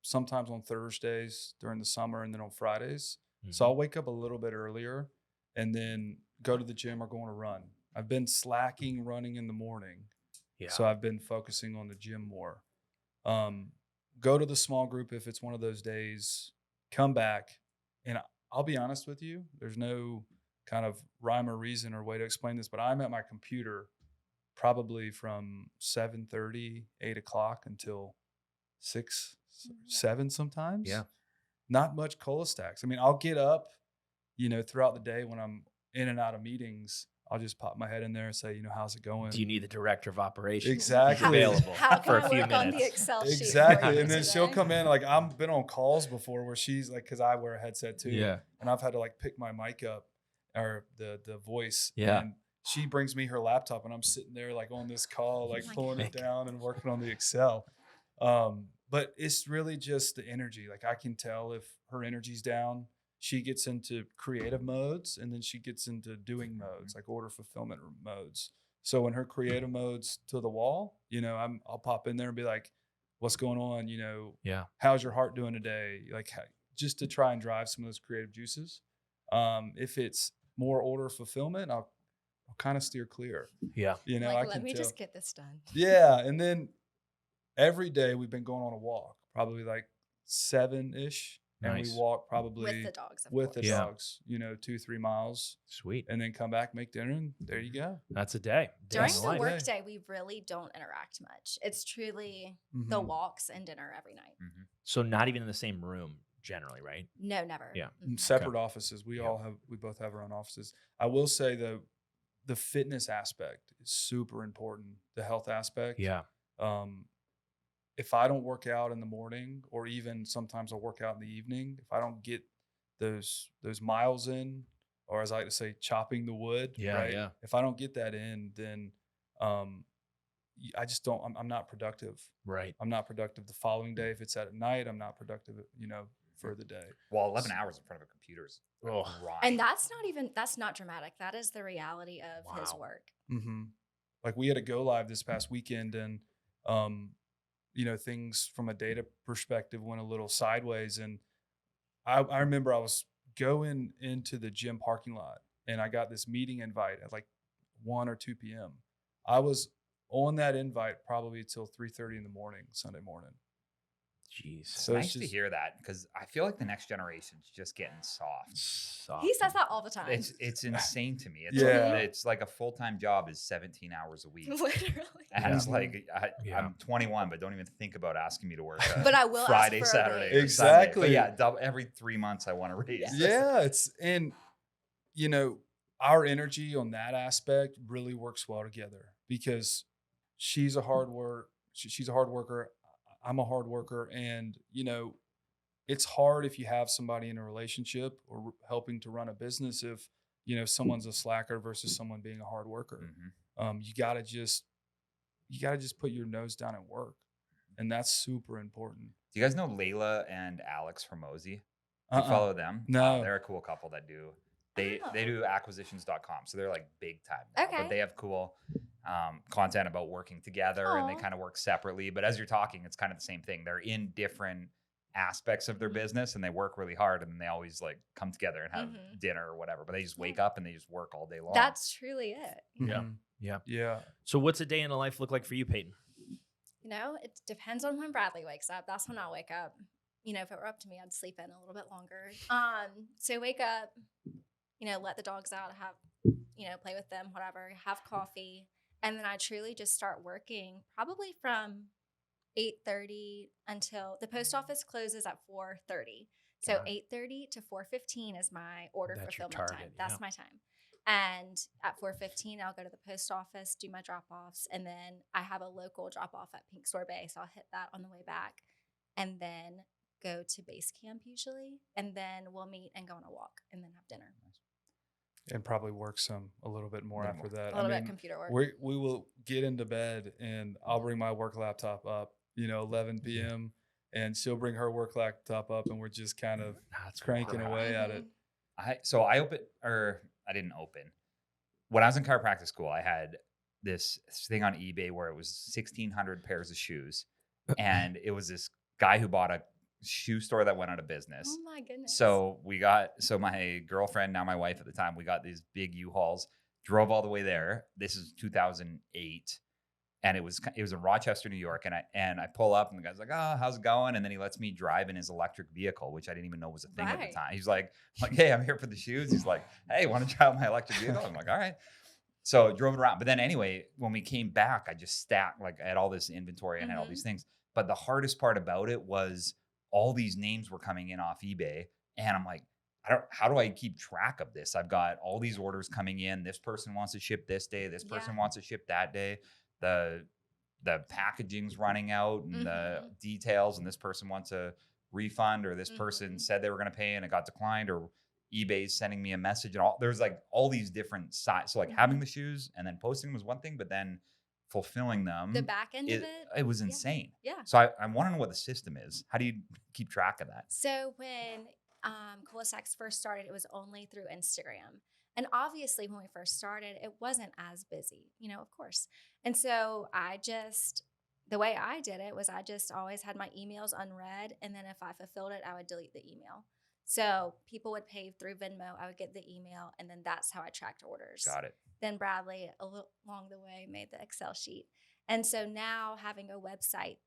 sometimes on Thursdays during the summer, and then on Fridays. So I'll wake up a little bit earlier and then go to the gym or go on a run. I've been slacking running in the morning. Yeah. So I've been focusing on the gym more. Go to the small group if it's one of those days, come back. And I'll be honest with you, there's no kind of rhyme or reason or way to explain this, but I'm at my computer probably from 7:30, 8 o'clock until 6, 7 sometimes. Yeah. Not much ColaStacks. I mean, I'll get up, throughout the day when I'm in and out of meetings. I'll just pop my head in there and say, how's it going? Do you need the director of operations? Exactly. Available How for can a I few work on the minutes. Excel sheet? Exactly. for you And then she'll today? come in, like I've been on calls before where she's like, because I wear a headset too. Yeah. And I've had to like pick my mic up or the voice. Yeah. And she brings me her laptop and I'm sitting there like on this call, like my pulling it God. down and working on the Excel. But it's really just the energy. Like I can tell if her energy's down, she gets into creative modes and then she gets into doing modes, like order fulfillment modes. So when her creative mode's to the wall, I'll pop in there and be like, what's going on? Yeah. How's your heart doing today? Like just to try and drive some of those creative juices. If it's more order fulfillment, I'll kind of steer clear. Yeah. I Let can me tell. just get this done. Yeah. And then every day we've been going on a walk, probably like 7-ish. And Nice. we walk probably With the dogs, of with the course. Yeah. dogs, 2-3 miles, Sweet. and then come back, make dinner, and there you go. That's a day. Day During in the life. work- workday, we really don't interact much. It's truly Mm-hmm. the walks and dinner every night. So not even in the same room generally, right? No, never. Yeah. Mhm. Separate offices. We Yeah. both have our own offices. I will say though, the fitness aspect is super important. The health aspect. Yeah. If I don't work out in the morning, or even sometimes I'll work out in the evening, if I don't get those miles in, or as I like to say, chopping the wood, Yeah, right? yeah. If I don't get that in, then I just don't. I'm not productive. Right. I'm not productive the following day. If it's at night, I'm not productive, for the day. Well, 11 hours in front of a computer is a Oh. grind. And that's not dramatic. That is the reality of his Wow. work. Mm-hmm. Like we had a go live this past weekend, and things from a data perspective went a little sideways. And I remember I was going into the gym parking lot, and I got this meeting invite at like 1 or 2 p.m. I was on that invite probably till 3:30 in the morning, Sunday morning. Jeez. It's So it's nice to just- hear that, because I feel like the next generation's just getting soft. He says that all the time. It's insane to me. Yeah. It's like a full-time job is 17 hours a week. Literally. And it's Yeah. like Yeah. I'm 21, but don't even think about asking me to work. But I will ask Friday, for a Saturday, raise. or Sunday. Exactly. But yeah, every 3 months I want to raise. Yeah, and our energy on that aspect really works well together, because she's a hard worker. I'm a hard worker, and it's hard if you have somebody in a relationship or helping to run a business if someone's a slacker versus someone being a hard worker. You gotta just put your nose down and work, and that's super important. Do you guys know Layla and Alex from Mosey? Do you follow them? No. They're a cool couple that do. They do acquisitions.com, so they're like big time now. Okay. But they have cool content about working together, and they kind of work separately. But as you're talking, it's kind of the same thing. They're in different aspects of their business, and they work really hard, and then they always like come together and have dinner or whatever. But they just wake up and they just work all day long. That's truly it. Yeah. So what's a day in the life look like for you, Peyton? It depends on when Bradley wakes up. That's when I'll wake up. If it were up to me, I'd sleep in a little bit longer. So wake up, let the dogs out, have, play with them, whatever, have coffee. And then I truly just start working probably from 8:30 until the post office closes at 4:30. So 8:30 to 4:15 is my order fulfillment time. That's my time. And at 4:15, I'll go to the post office, do my drop-offs, and then I have a local drop-off at Pink Sorbet, so I'll hit that on the way back, and then go to base camp usually, and then we'll meet and go on a walk, and then have dinner. And probably work a little bit more after that. A little bit computer work. We will get into bed, and I'll bring my work laptop up, 11 p.m., and she'll bring her work laptop up, and we're just kind of cranking away at it. I didn't open. When I was in chiropractic school, I had this thing on eBay where it was 1,600 pairs of shoes. And it was this guy who bought a shoe store that went out of business. Oh my goodness. So my girlfriend, now my wife at the time, we got these big U-Hauls, drove all the way there. This is 2008. And it was in Rochester, New York. And I pull up and the guy's like, "Oh, how's it going?" And then he lets me drive in his electric vehicle, which I didn't even know was a thing at the time. He's like, "Hey, I'm here for the shoes." He's like, "Hey, want to try out my electric vehicle?" I'm like, "All right." So I drove it around. But then anyway, when we came back, I just stacked, I had all this inventory and had all these things. But the hardest part about it was all these names were coming in off eBay. And I'm like, how do I keep track of this? I've got all these orders coming in. This person wants to ship this day. This person wants to ship that day. The packaging's running out and the details, and this person wants a refund, or this person said they were going to pay and it got declined, or eBay's sending me a message, and there's all these different sides. So having the shoes and then posting was one thing, but then fulfilling them, the back end of it was insane. Yeah. So I want to know what the system is. How do you keep track of that? So when ColaStacks first started, it was only through Instagram. And obviously, when we first started, it wasn't as busy, of course. And so the way I did it was I just always had my emails unread. And then if I fulfilled it, I would delete the email. So people would pay through Venmo. I would get the email. And then that's how I tracked orders. Got it. Then Bradley, along the way, made the Excel sheet. And so now having a website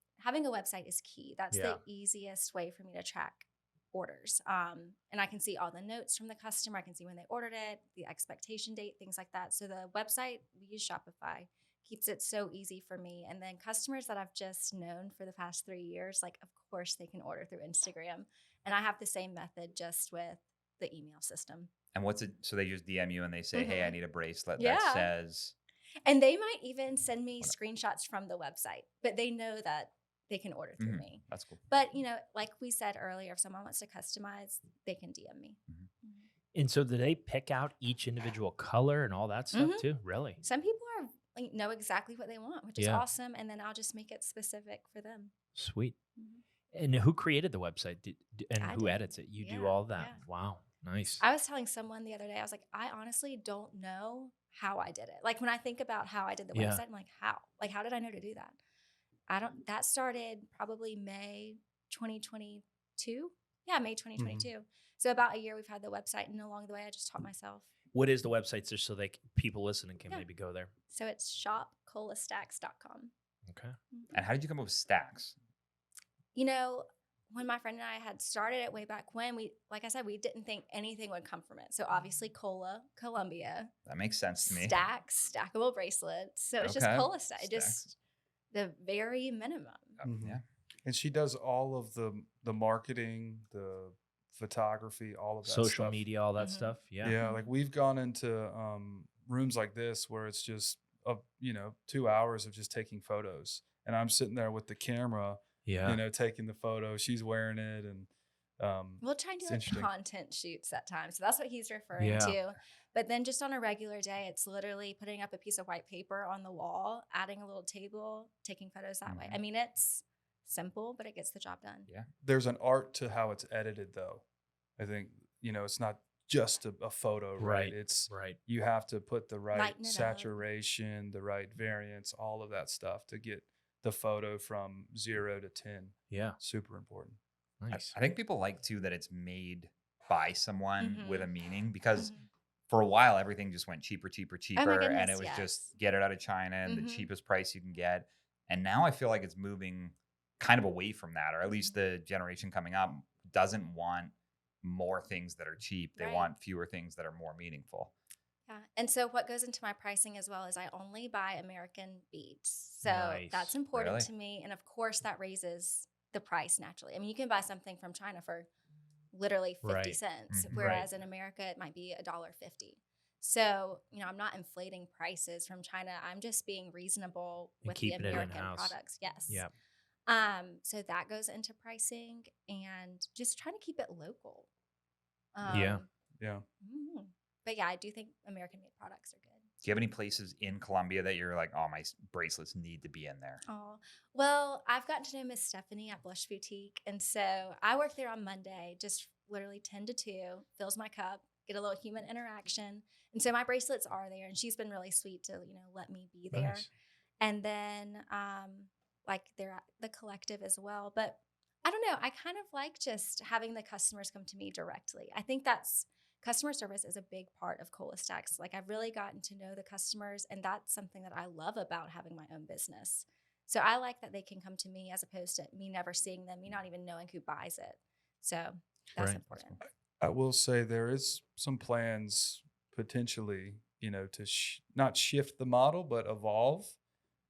is key. That's the easiest way for me to track orders. And I can see all the notes from the customer. I can see when they ordered it, the expectation date, things like that. So the website, we use Shopify, keeps it so easy for me. And then customers that I've just known for the past 3 years, of course they can order through Instagram. And I have the same method just with the email system. And so they just DM you and they say, "Hey, I need a bracelet that says." And they might even send me screenshots from the website, but they know that they can order through me. That's cool. But, like we said earlier, if someone wants to customize, they can DM me. And so do they pick out each individual color and all that stuff too? Really? Some people know exactly what they want, which is awesome. And then I'll just make it specific for them. Sweet. And who created the website and who edits it? You do all that. Yeah. Wow. Nice. I was telling someone the other day, I was like, I honestly don't know how I did it. When I think about how I did the website, I'm like, how? How did I know to do that? That started probably May 2022. Yeah, May 2022. So about a year we've had the website, and along the way I just taught myself. What is the website just so people listening can maybe go there? So it's shopcolastacks.com. Okay. And how did you come up with stacks? When my friend and I had started it way back when, like I said, we didn't think anything would come from it. So obviously Columbia. That makes sense to me. Stacks, stackable bracelets. So it's just ColaStacks. Just the very minimum. Yeah. And she does all of the marketing, the photography, all of that social stuff. media, all that stuff. Yeah. Yeah. We've gone into rooms like this where it's just 2 hours of just taking photos, and I'm sitting there with the camera, taking the photo. She's wearing it, and We'll try and do It's like interesting. content shoots at times. So that's what he's referring to. But then just on a regular day, it's literally putting up a piece of white paper on the wall, adding a little table, taking photos that way. I mean, it's simple, but it gets the job done. Yeah. There's an art to how it's edited, though. I think, it's not just a photo, right? It's you have to put the right Lighten it up. saturation, the right variance, all of that stuff to get the photo from 0 to 10. Yeah. Super important. Nice. I think people like too that it's made by someone with a meaning, because Mhm. for a while everything just went cheaper, Oh my and goodness, it was yes. just get it out of China and the Mhm. cheapest price you can get. And now I feel like it's moving kind of away from that, or at least the generation coming up doesn't want more things that are cheap. They Right. want fewer things that are more meaningful. Yeah. And so what goes into my pricing as well is I only buy American beads. So Nice. that's important Really? to me. And of course that raises the price naturally. I mean, you can buy something from China for literally 50 Right. cents, Mhm. whereas in America it might be $1.50. So, I'm not inflating prices from China. I'm just being reasonable And with the keeping it American in-house. products. Yes. Yeah. So that goes into pricing and just trying to keep it local. Yeah. Yeah. But yeah, I do think American made products are good. Do you have any places in Colombia that you're like, oh, my bracelets need to be in there? Oh, well, I've gotten to know Miss Stephanie at Blush Boutique. And so I work there on Monday, just literally 10 to 2, fills my cup, get a little human interaction. And so my bracelets are there, and she's been really sweet to, let me be there. Nice. And then like they're at the collective as well. But I don't know, I kind of like just having the customers come to me directly. I think customer service is a big part of ColaStacks. Like I've really gotten to know the customers, and that's something that I love about having my own business. So I like that they can come to me as opposed to me never seeing them, me not even knowing who buys it. So that's Right. important. I will say there is some plans potentially, to not shift the model, but evolve,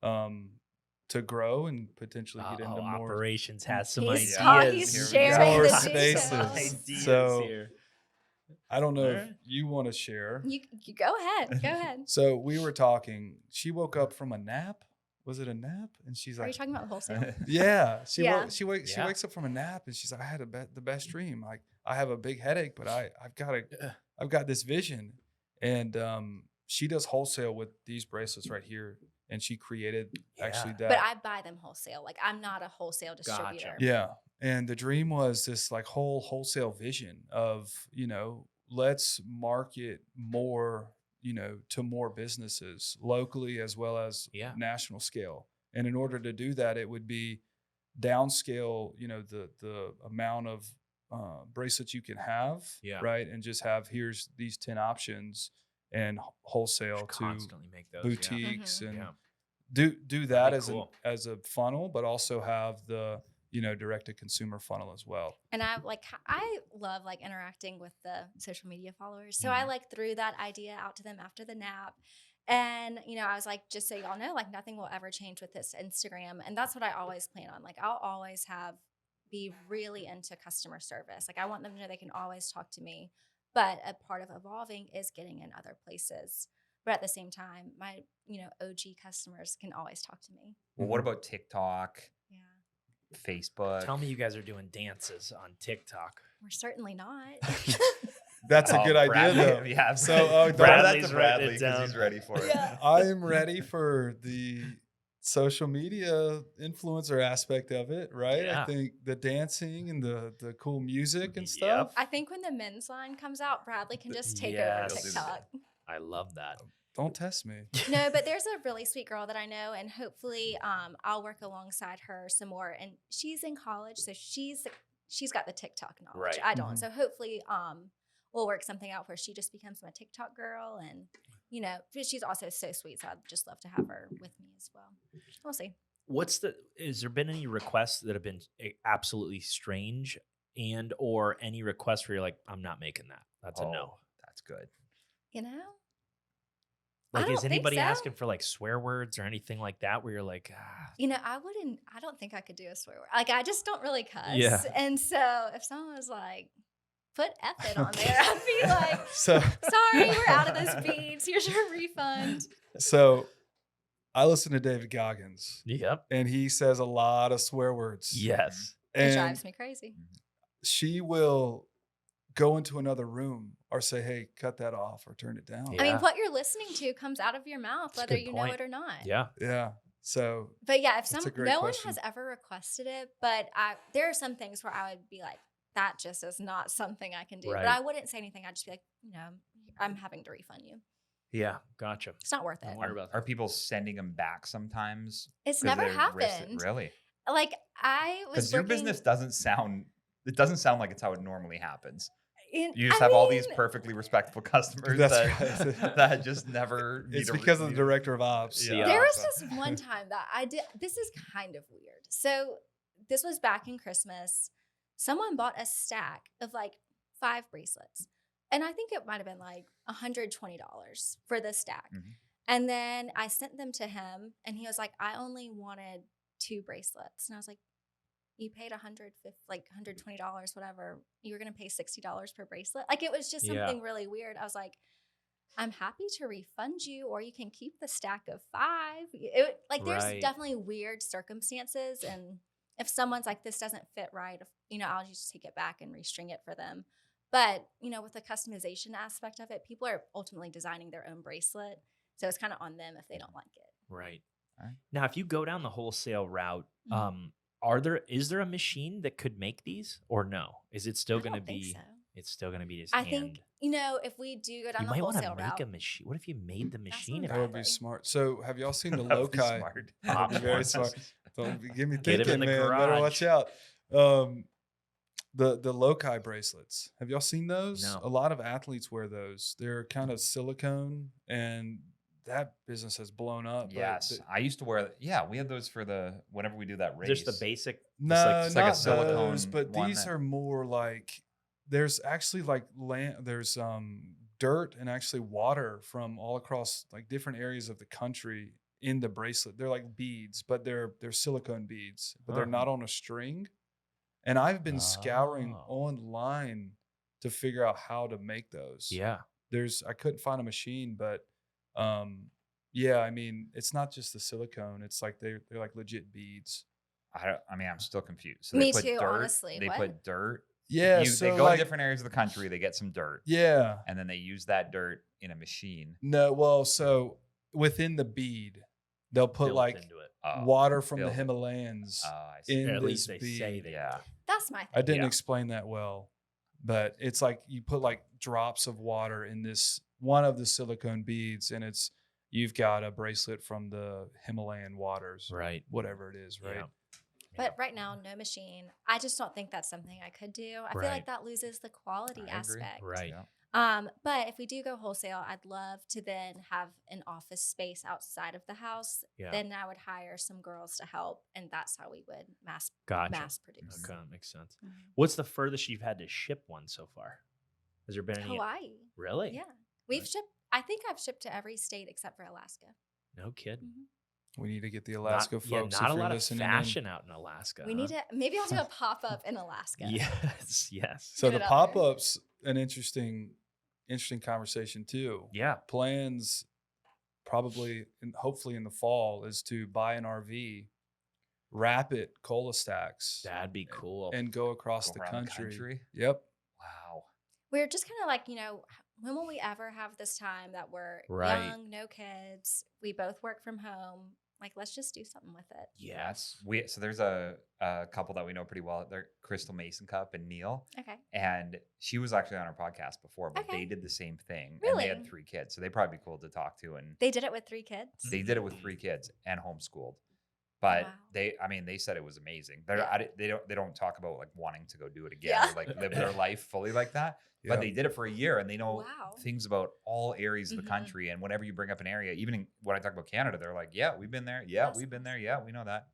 to grow and potentially get into more operations has some He's ideas. he's Here we go. sharing More the spaces. details. Ideas So- here. I don't know if Alright. you want to share. You go ahead. Go ahead. So we were talking. She woke up from a nap. Was it a nap? And she's Are you like, talking about wholesale? "Yeah." She Yeah. She Yeah. wakes up from a nap and she's like, "I had the best dream. Like I have a big headache, but I've got this vision." And she does wholesale with these bracelets right here, and she created actually that. But I buy them wholesale. Like I'm not a wholesale distributor. Yeah. And the dream was this like whole wholesale vision of, let's market more, to more businesses locally as well as national scale. And in order to do that, it would be downscale, the amount of bracelets you can have, right? And just have, here's these 10 options, and wholesale to Constantly make those. boutiques Mhm. and Yeah. do that be as cool. as a funnel, but also have the direct to consumer funnel as well. And I love like interacting with the social media followers. So I like threw that idea out to them after the nap. And, I was like, just so y'all know, like nothing will ever change with this Instagram. And that's what I always plan on. Like I'll always be really into customer service. Like I want them to know they can always talk to me. But a part of evolving is getting in other places. But at the same time, my, OG customers can always talk to me. Well, what about TikTok, Yeah. Facebook? Tell me you guys are doing dances on TikTok. We're certainly not. That's a good idea, Bradley, though. Yeah. So, Bradley's that's to writing Bradley it because down. he's ready for it. Yeah. I'm ready for the social media influencer aspect of it, right? Yeah. I think the dancing and the cool music and Yep. stuff. I think when the men's line comes out, Bradley can just take Yes. over TikTok. I love that. Don't test me. No, but there's a really sweet girl that I know, and hopefully I'll work alongside her some more. And she's in college, so she's got the TikTok knowledge. Right. I don't. Mhm. So hopefully we'll work something out where she just becomes my TikTok girl, and she's also so sweet. So I'd just love to have her with me as well. We'll see. Has there been any requests that have been absolutely strange, and or any requests where you're like, I'm not making that? That's a no. That's good. I Like, don't is think anybody so. asking for like swear words or anything like that where you're like, I don't think I could do a swear word. Like, I just don't really cuss. Yeah. And so if someone was like, put F it on there, I'd be like, So sorry, we're out of those beads. Here's your refund. So I listen to David Goggins, yep, and he says a lot of swear words. yes, It And drives me crazy. she will go into another room or say, "Hey, cut that off or turn it down." I mean, Yeah. what you're listening to comes out of your mouth, That's a whether good you point. know it or not. Yeah. Yeah. So But yeah, if That's a some great no question. one has ever requested it, but there are some things where I would be like, that just is not something I can do. Right. But I wouldn't say anything. I'd just be like, I'm having to refund you. Yeah. Gotcha. It's not worth I it. wonder about Are that. people sending them back sometimes? It's 'Cause never they're risk- happened. Really? Like I was Because your working. business doesn't sound. It doesn't sound like it's how it normally happens. in- You just I have all these mean, perfectly respectful customers That's that, right. that just never. it's need a- because of the need a- director of ops. Yeah. There was so- this one time that I did. This is kind of weird. So this was back in Christmas. Someone bought a stack of like 5 bracelets, and I think it might have been like $120 for the stack. Mhm. And then I sent them to him, and he was like, "I only wanted 2 bracelets," and I was like, "You paid $120, whatever. You were gonna pay $60 per bracelet." Like it was just Yeah. something really weird. I was like, "I'm happy to refund you, or you can keep the stack of 5." There's Right. definitely weird circumstances, and if someone's like, "This doesn't fit right," I'll just take it back and restring it for them. But with the customization aspect of it, people are ultimately designing their own bracelet, so it's kind of on them if they don't like it. Right. Alright. Now, if you go down the wholesale route, Mhm. is there a machine that could make these, or no? Is it still I going to don't think be? so. It's still going to be just I hand. think if we do go down You the might want to wholesale make route, a machine. What if you made the machine? not If That would be Exactly. smart. So have y'all seen the That would be loci? smart. That'd be very Popcorn. smart. Don't get me Get 'em in thinking, the man. Better garage. watch out. The loci bracelets. Have y'all seen those? No. A lot of athletes wear those. They're kind of silicone, and that business has blown up. but Yes, the- I used to wear. Yeah, we had those for whenever we do that race. Just the basic. no, it's like a not silicone those, but one these that- are more like there's actually like land. There's dirt and actually water from all across like different areas of the country in the bracelet. They're like beads, but they're silicone beads, but they're Huh. not on a string. And I've been scouring Oh. online to figure out how to make those. Yeah. I couldn't find a machine, but yeah, I mean, it's not just the silicone. It's like they're like legit beads. I mean, I'm still confused. So Me they put too, dirt, honestly. They What? put dirt. Yeah, They so go like, to different areas of the country. They get some dirt, yeah. and then they use that dirt in a machine. No, well, so within the bead, they'll put Built like into it. water from the built it. Himalayas I see. in Or at this least they say bead. they. Yeah. that's my thing. I didn't Yeah. explain that well, but it's like you put like drops of water in this one of the silicone beads, and you've got a bracelet from the Himalayan waters, Right. whatever it is, right? Yeah. But right now, no machine. I just don't think that's something I could do. I feel Right. like that loses the quality I agree. aspect. Right. Yeah. But if we do go wholesale, I'd love to then have an office space outside of the house. Yeah. Then I would hire some girls to help, and that's how we would mass Gotcha. produce. Okay, makes sense. Mhm. What's the furthest you've had to ship one so far? Has there been any? Hawaii. Really? Yeah. We've shipped, I think I've shipped to every state except for Alaska. No kidding. Mhm. We need to get the Alaska not, folks. Yeah, if not a you're lot of listening in. fashion out in Alaska. We need to, maybe I'll do a pop up in Alaska. Yes. Yes. So Get the it out there. pop-ups, an interesting conversation too. Yeah. Plans probably and hopefully in the fall is to buy an RV, wrap it ColaStacks, That'd be cool. and go across Go the around country. Yep. Wow. We're just kind of like, when will we ever have this time that we're Right. young, no kids, we both work from home? Like, let's just do something with it. yes. So there's a couple that we know pretty well. They're Crystal Mason Cup and Neil, Okay. and she was actually on our podcast before, but Okay. they did the same thing, and Really? they had 3 kids, so they'd probably be cool to talk to. And They did it with 3 kids. they did it with 3 kids and homeschooled. But Wow. they said it was amazing. Yeah. They don't talk about like wanting to go do it again, Yeah. or like live their life fully like that. Yeah. But they did it for a year, and they know Wow. things about all areas of the Mhm. country. And whenever you bring up an area, even when I talk about Canada, they're like, "Yeah, we've been there. Yeah, That's we've been there. Yeah, we know that."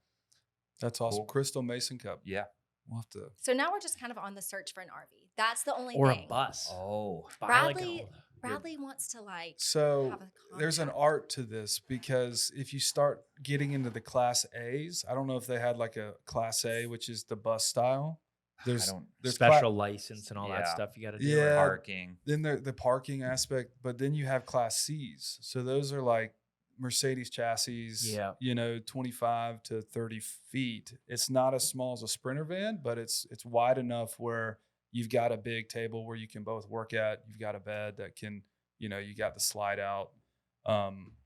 That's awesome. Cool. Crystal Mason Cup. Yeah. We'll have to. So now we're just kind of on the search for an RV. That's the only Or thing. a bus. Oh, Buy Bradley- like Bradley wants to So have a there's an contract. art to this because if you start getting into the class A's, I don't know if they had like a class A, which is the bus style. There's I don't. there's special license and all that Yeah. stuff you got to do. Yeah. Parking. then the parking aspect, but then you have class C's. So those are like Mercedes chassis, Yeah. 25 to 30 feet. It's not as small as a Sprinter van, but it's wide enough where you've got a big table where you can both work at. You've got a bed that can, you got the slide out.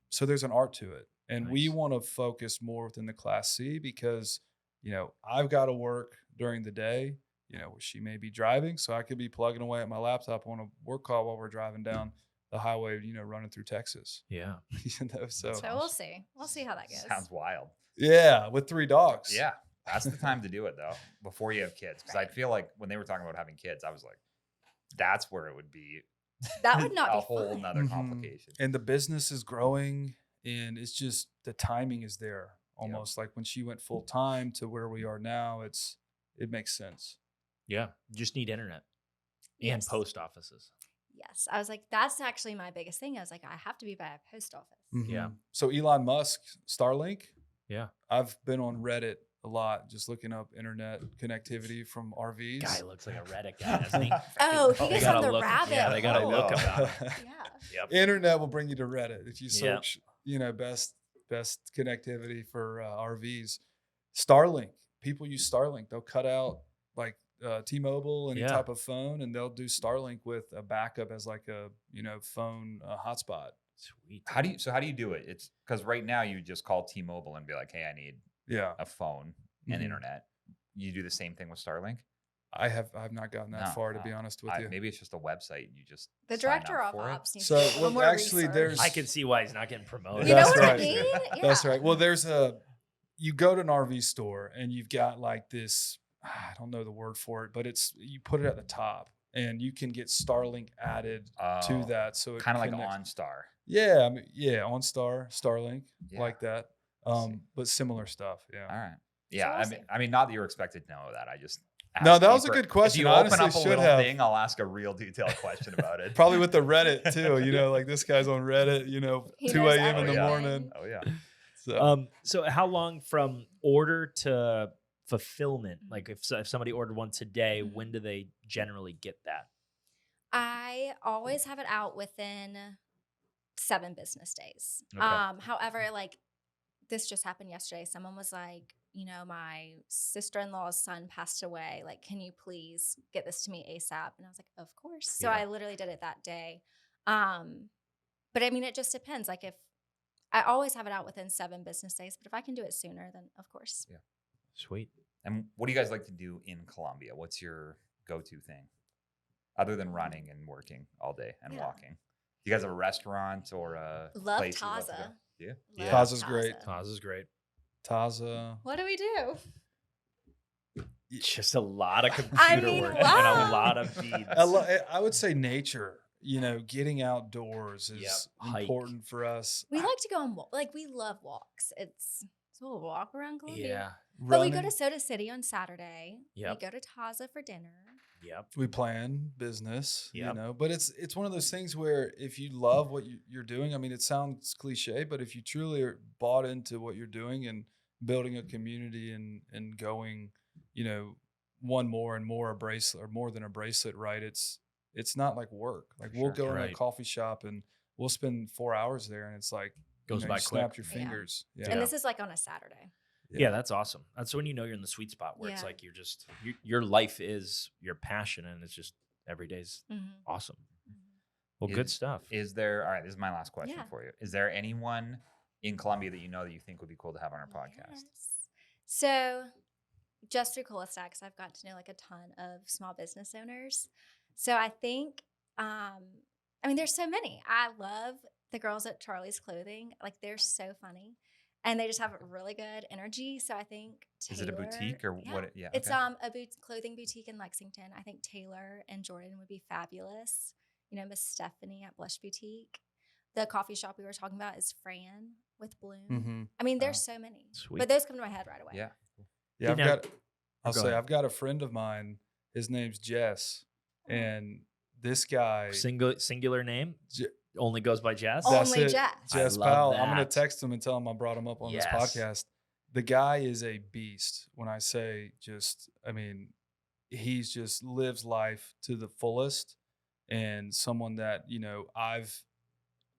So there's an art to it. And we Nice. want to focus more within the Class C because, I've got to work during the day. She may be driving, so I could be plugging away at my laptop on a work call while we're driving down the highway, running through Texas. Yeah. So we'll see. We'll see how that goes. Sounds wild. yeah, with 3 dogs. Yeah. That's the time to do it though, before you have kids. Because Right. I feel like when they were talking about having kids, I was like, that's where it would be That would not a be whole fun. nother Mhm. complication. And the business is growing, and it's just the timing is there. Almost like when she went full time to where we are now, it makes sense. Yeah. You just need internet and Yes. post offices. Yes. I was like, that's actually my biggest thing. I was like, I have to be by a post office. Yeah. So Elon Musk, Starlink. Yeah. I've been on Reddit a lot, just looking up internet connectivity from RVs. Guy looks like a Reddit guy, doesn't he? Oh, Oh, he they goes on gotta the look- rabbit. yeah, they gotta I look know. about it. Yeah. Yep. Internet will bring you to Reddit if you Yeah. search, best connectivity for RVs. Starlink. People use Starlink. They'll cut out like T-Mobile, any Yeah. type of phone, and they'll do Starlink with a backup as like a phone hotspot. Sweet. How do you do it? It's because right now you just call T-Mobile and be like, hey, I need Yeah, a phone and Mhm. internet. You do the same thing with Starlink? I've not gotten that No, far, to be honest with you. Maybe it's just a website and you just The sign up director of for it. ops needs So, to do a little well, more actually, research. there's- I can see why he's not getting promoted. You know That's what I right. mean? That's Yeah. right. Well, you go to an RV store and you've got like this, I don't know the word for it, but you put it at the top and you can get Starlink added to Oh, that. So it kind of like connects- OnStar. Yeah. Starlink, Yeah. like that. See. But similar stuff. Yeah. All right. Yeah. we'll see. I mean, not that you're expected to know that. I just No, asked that you was a for- good question. If you open Honestly, up a should little have. thing, I'll ask a real detailed question about it. Probably with the Reddit too, like this guy's on Reddit, He 2 knows a.m. in the everything. morning. Oh yeah. So So how long from order to fulfillment? Mhm. Like if somebody ordered one today, Mhm. when do they generally get that? I always have it out within 7 business days. Okay. However, like this just happened yesterday. Someone was like, my sister-in-law's son passed away. Like, can you please get this to me ASAP? And I was like, of course. So Yeah. I literally did it that day. But I mean, it just depends. Like if I always have it out within 7 business days, but if I can do it sooner, then of course. Yeah. Sweet. And what do you guys like to do in Colombia? What's your go-to thing, other than running and working all day and Yeah. walking? Do you guys have a restaurant or a Love place you love to go? Taza. Yeah. Yeah. Love Taza's great. Taz is great. Taza. What do we do? Just a lot of computer I mean, work wow. and a lot of beads. I would say nature. Getting outdoors is Yep. Hike. important for us. We like to go on we love walks. So we'll walk around Columbia. Yeah. But we go Running, to Soda City on Saturday. Yep. We go to Taza for dinner. Yep. we plan business, Yep. but it's one of those things where if you love what you're doing, I mean, it sounds cliche, but if you truly are bought into what you're doing and building a community and going, one more and more a bracelet or more than a bracelet, right? It's not like work. Like we'll sure. go in a Right. coffee shop and we'll spend 4 hours there, and it's like Goes you by you snap quick. your Yeah. fingers. Yeah. And this is like on a Saturday. Yeah, that's awesome. That's when you know you're in the sweet spot where it's Yeah. like your life is your passion, and it's just every day's Mm-hmm. awesome. Well, good stuff. Is there? All right. This is my last question Yeah. for you. Is there anyone in Colombia that you think would be cool to have on our podcast? Yes. So just through ColaStacks, I've got to know like a ton of small business owners. So I think, there's so many. I love the girls at Charlie's Clothing. Like they're so funny. And they just have really good energy. So I think Is it a boutique or yeah. what? Yeah. It's okay. a clothing boutique in Lexington. I think Taylor and Jordan would be fabulous. Miss Stephanie at Blush Boutique. The coffee shop we were talking about is Fran with Bloom. Mhm. There's so many. Sweet. But those come to my head right away. Yeah. Yeah, Now- I'll go say ahead. I've got a friend of mine. His name's Jess, and this guy, Singular name J- only goes by Jess. Oh, That's Only it. Jess. Jess love Powell. I'm gonna that. text him and tell him I brought him up on this Yes. podcast. The guy is a beast. When I say he's just lives life to the fullest, and someone that I've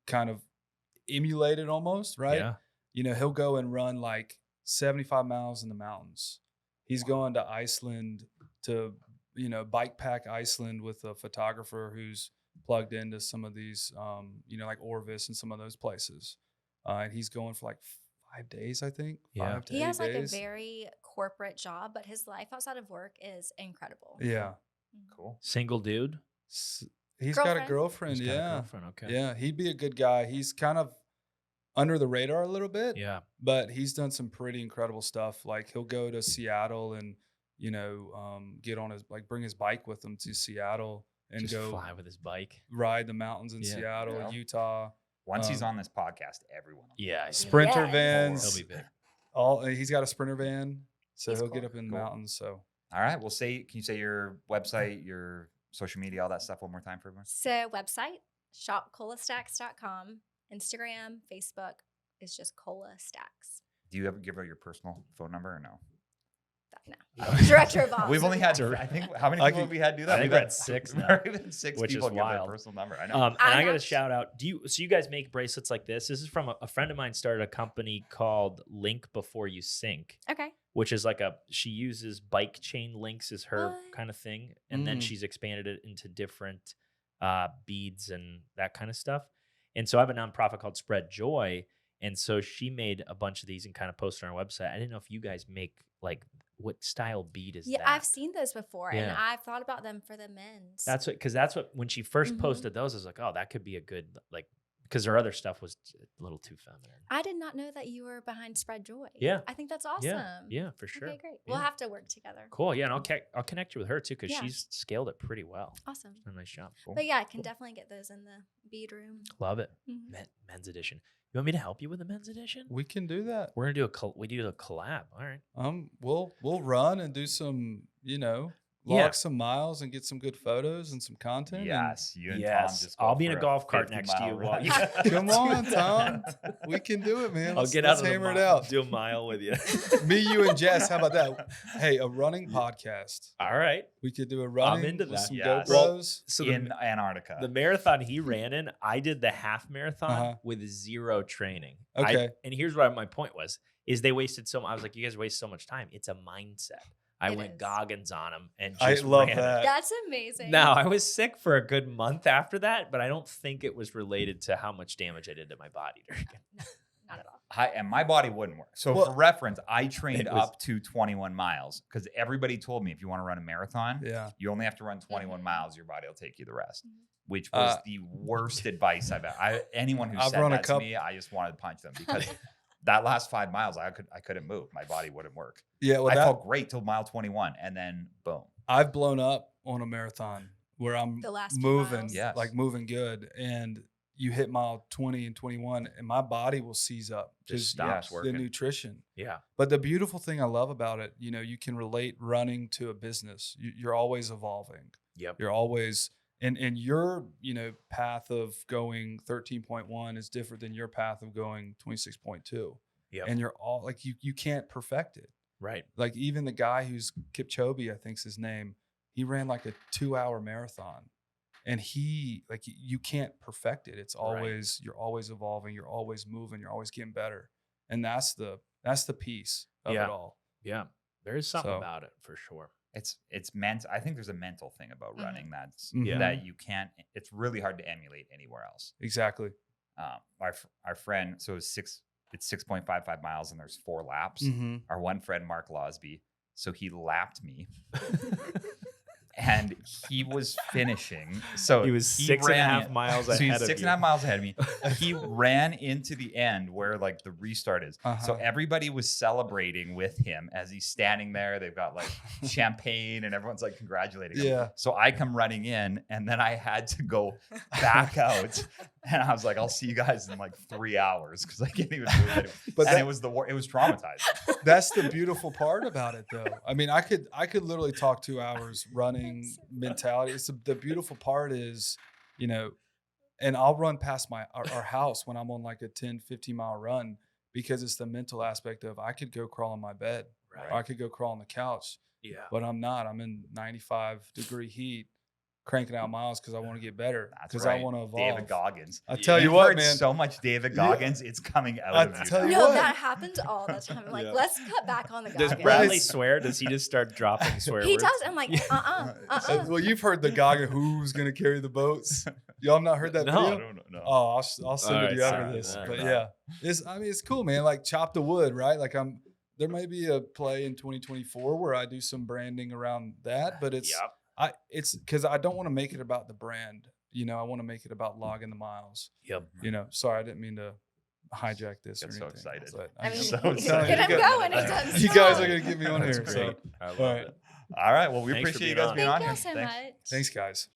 kind of emulate it almost, right? Yeah. You know, he'll go and run like 75 miles in the mountains. He's going to Iceland to, you know, bike pack Iceland with a photographer who's plugged into some of these, you know, like Orvis and some of those places. And he's going for like 5 days, I think. Yeah. 5 to He 8 has like a days. very corporate job, but his life outside of work is incredible. Yeah. Cool. Single dude. He's got a Girlfriend? girlfriend. He's got a Yeah. girlfriend. Okay. Yeah. He'd be a good guy. He's kind of under the radar a little bit. Yeah. But he's done some pretty incredible stuff. Like he'll go to Seattle and, you know, get on his, like bring his bike with him to Seattle and Just go fly with his bike. ride the mountains in Yeah. Seattle, Yeah. Utah. Once he's Um, on this podcast, everyone will Yeah. Sprinter Yes. vans. He'll be big. He's got a Sprinter van, so He's he'll cool. get up in the Cool. mountains. So All right. Well, can you say your website, your social media, all that stuff one more time for everyone? So website, shopcolastacks.com, Instagram, Facebook is just ColaStacks. Do you ever give her your personal phone number or no? No. Director of ops. We've only had, Direct- I think, how many I people have we had do that? I think We've we're had at 6 We've now, had 6 which is people give their wild. personal number. I know. And I'm I got to not- shout out. So you guys make bracelets like this? This is from a friend of mine started a company called Link Before You Sink, Okay. which is like she uses bike chain links as her What? kind of thing. And then Mm. she's expanded it into different beads and that kind of stuff. And so I have a nonprofit called Spread Joy. And so she made a bunch of these and kind of posted on our website. I didn't know if you guys make like, what style bead is Yeah, that? I've seen those before, and Yeah. I've thought about them for the men's. That's what when she first Mhm. posted those, I was like, oh, that could be a good, like, because her other stuff was a little too feminine. I did not know that you were behind Spread Joy. Yeah. I think that's awesome. Yeah, for sure. Okay, great. We'll Yeah. have to work together. Cool. Yeah, and I'll connect you with her too because Yeah. she's scaled it pretty well. Awesome. A nice job. Cool. But yeah, I can Cool. definitely get those in the bead room. Love it. Mhm. Men's edition. You want me to help you with the men's edition? we can do that. We're gonna do we do a collab. All right. We'll run and do some, you know, Yeah. log some miles and get some good photos and some content. and- Yes. You and Tom Yes, just go I'll be in for a golf cart 50 next to mile you while run. you. Come on, Tom. We can do it, man. I'll Let's, get let's out of the hammer it mile, out. do a mile with you. Me, you, and Jess. How about that? Hey, a running podcast. All right. We could do a running into with that. some Yes. GoPros. So in Antarctica. the marathon he ran in, I did the half marathon Uh-huh. with 0 training. Okay. And here's what my point was: is they wasted I was like, you guys waste so much time. It's a mindset. I It went is. Goggins on them and I just love ran it. that. That's amazing. Now I was sick for a good month after that, but I don't think it was related to how much damage I did to my body during it. Not at all. And my body wouldn't work. So Well, for reference, I trained it was- up to 21 miles because everybody told me if you want to run a marathon, Yeah. you only have to run 21 Mhm. miles. Your body will take you the rest, Mhm. which was Uh, the worst advice I've ever. Anyone who I've said run a that to couple- me, I just wanted to punch them because that last 5 miles, I couldn't move. My body wouldn't work. Yeah. Well, I that, felt great till mile 21, and then boom. I've blown up on a marathon where I'm The last few moving, miles. Yes. like moving good, and you hit mile 20 and 21, and my body will seize up Just because stops the working. nutrition. Yeah. But the beautiful thing I love about it, you know, you can relate running to a business. You're always evolving. Yep. You're always and your, you know, path of going 13.1 is different than your path of going 26.2. Yep. And you're all like you can't perfect it. Right. Like even the guy who's Kipchoge, I think's his name, he ran like a 2-hour marathon. And he like you can't perfect it. It's always you're always evolving, you're always moving, you're always getting better. And that's the piece of Yeah. it all. Yeah. There is something So- about it for sure. It's meant. I think there's a mental thing about Mhm. running that's Mhm. that you can't. It's really hard to emulate anywhere else. Exactly. Our friend, so it's 6.55 miles and there's 4 laps. Mm-hmm. Our one friend Mark Losby, so he lapped me, and he was finishing. So He was 6.5 ran- miles So ahead he's of 6.5 you. miles ahead of me. He ran into the end where like the restart is. So Uh-huh. everybody was celebrating with him as he's standing there. They've got like champagne and everyone's like congratulating him. Yeah. So I come running in and then I had to go back out. And I was like, I'll see you guys in like 3 hours because I can't even move it. But And that- it was it was traumatizing. That's the beautiful part about it, though. I mean, I could literally talk 2 hours running mentality. It's the beautiful part is, you know, and I'll run past our house when I'm on like a 10, 15 mile run because it's the mental aspect of I could go crawl in my bed or I could go crawl on the couch, Yeah. but I'm not. I'm in 95-degree heat cranking out miles because I want to get better, That's because right. I want to evolve. David Goggins. I tell you You've what, heard man. so much David Goggins, it's coming out I of you. tell now. you No, what. that happens all the time. Like, Yeah. let's cut back on the Does Goggins. Bradley swear? Does he just start dropping swear He words? does. I'm like, Well, you've heard the Goggin who's going to carry the boats. Y'all have not heard that No. video? I don't know. Oh, I'll send All it to you right, after send this. it. But All yeah, it's cool, man. Like, chop the wood, right? Like, there may be a play in 2024 where I do some branding around that, but it's because I don't want to make it about the brand. I want to make it about logging the miles. Yep. Sorry, I didn't mean to hijack this or Get anything. so excited. But I mean, so get excited. him You going. guys- It doesn't You guys stop. are going to get me on That's here. great. So, I love all right. it. All right. Well, we Thanks for appreciate you being guys on. being on Thank here. y'all so Thanks. much. Thanks, guys.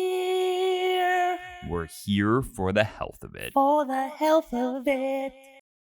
Here We're here for the health of it. for the health of it.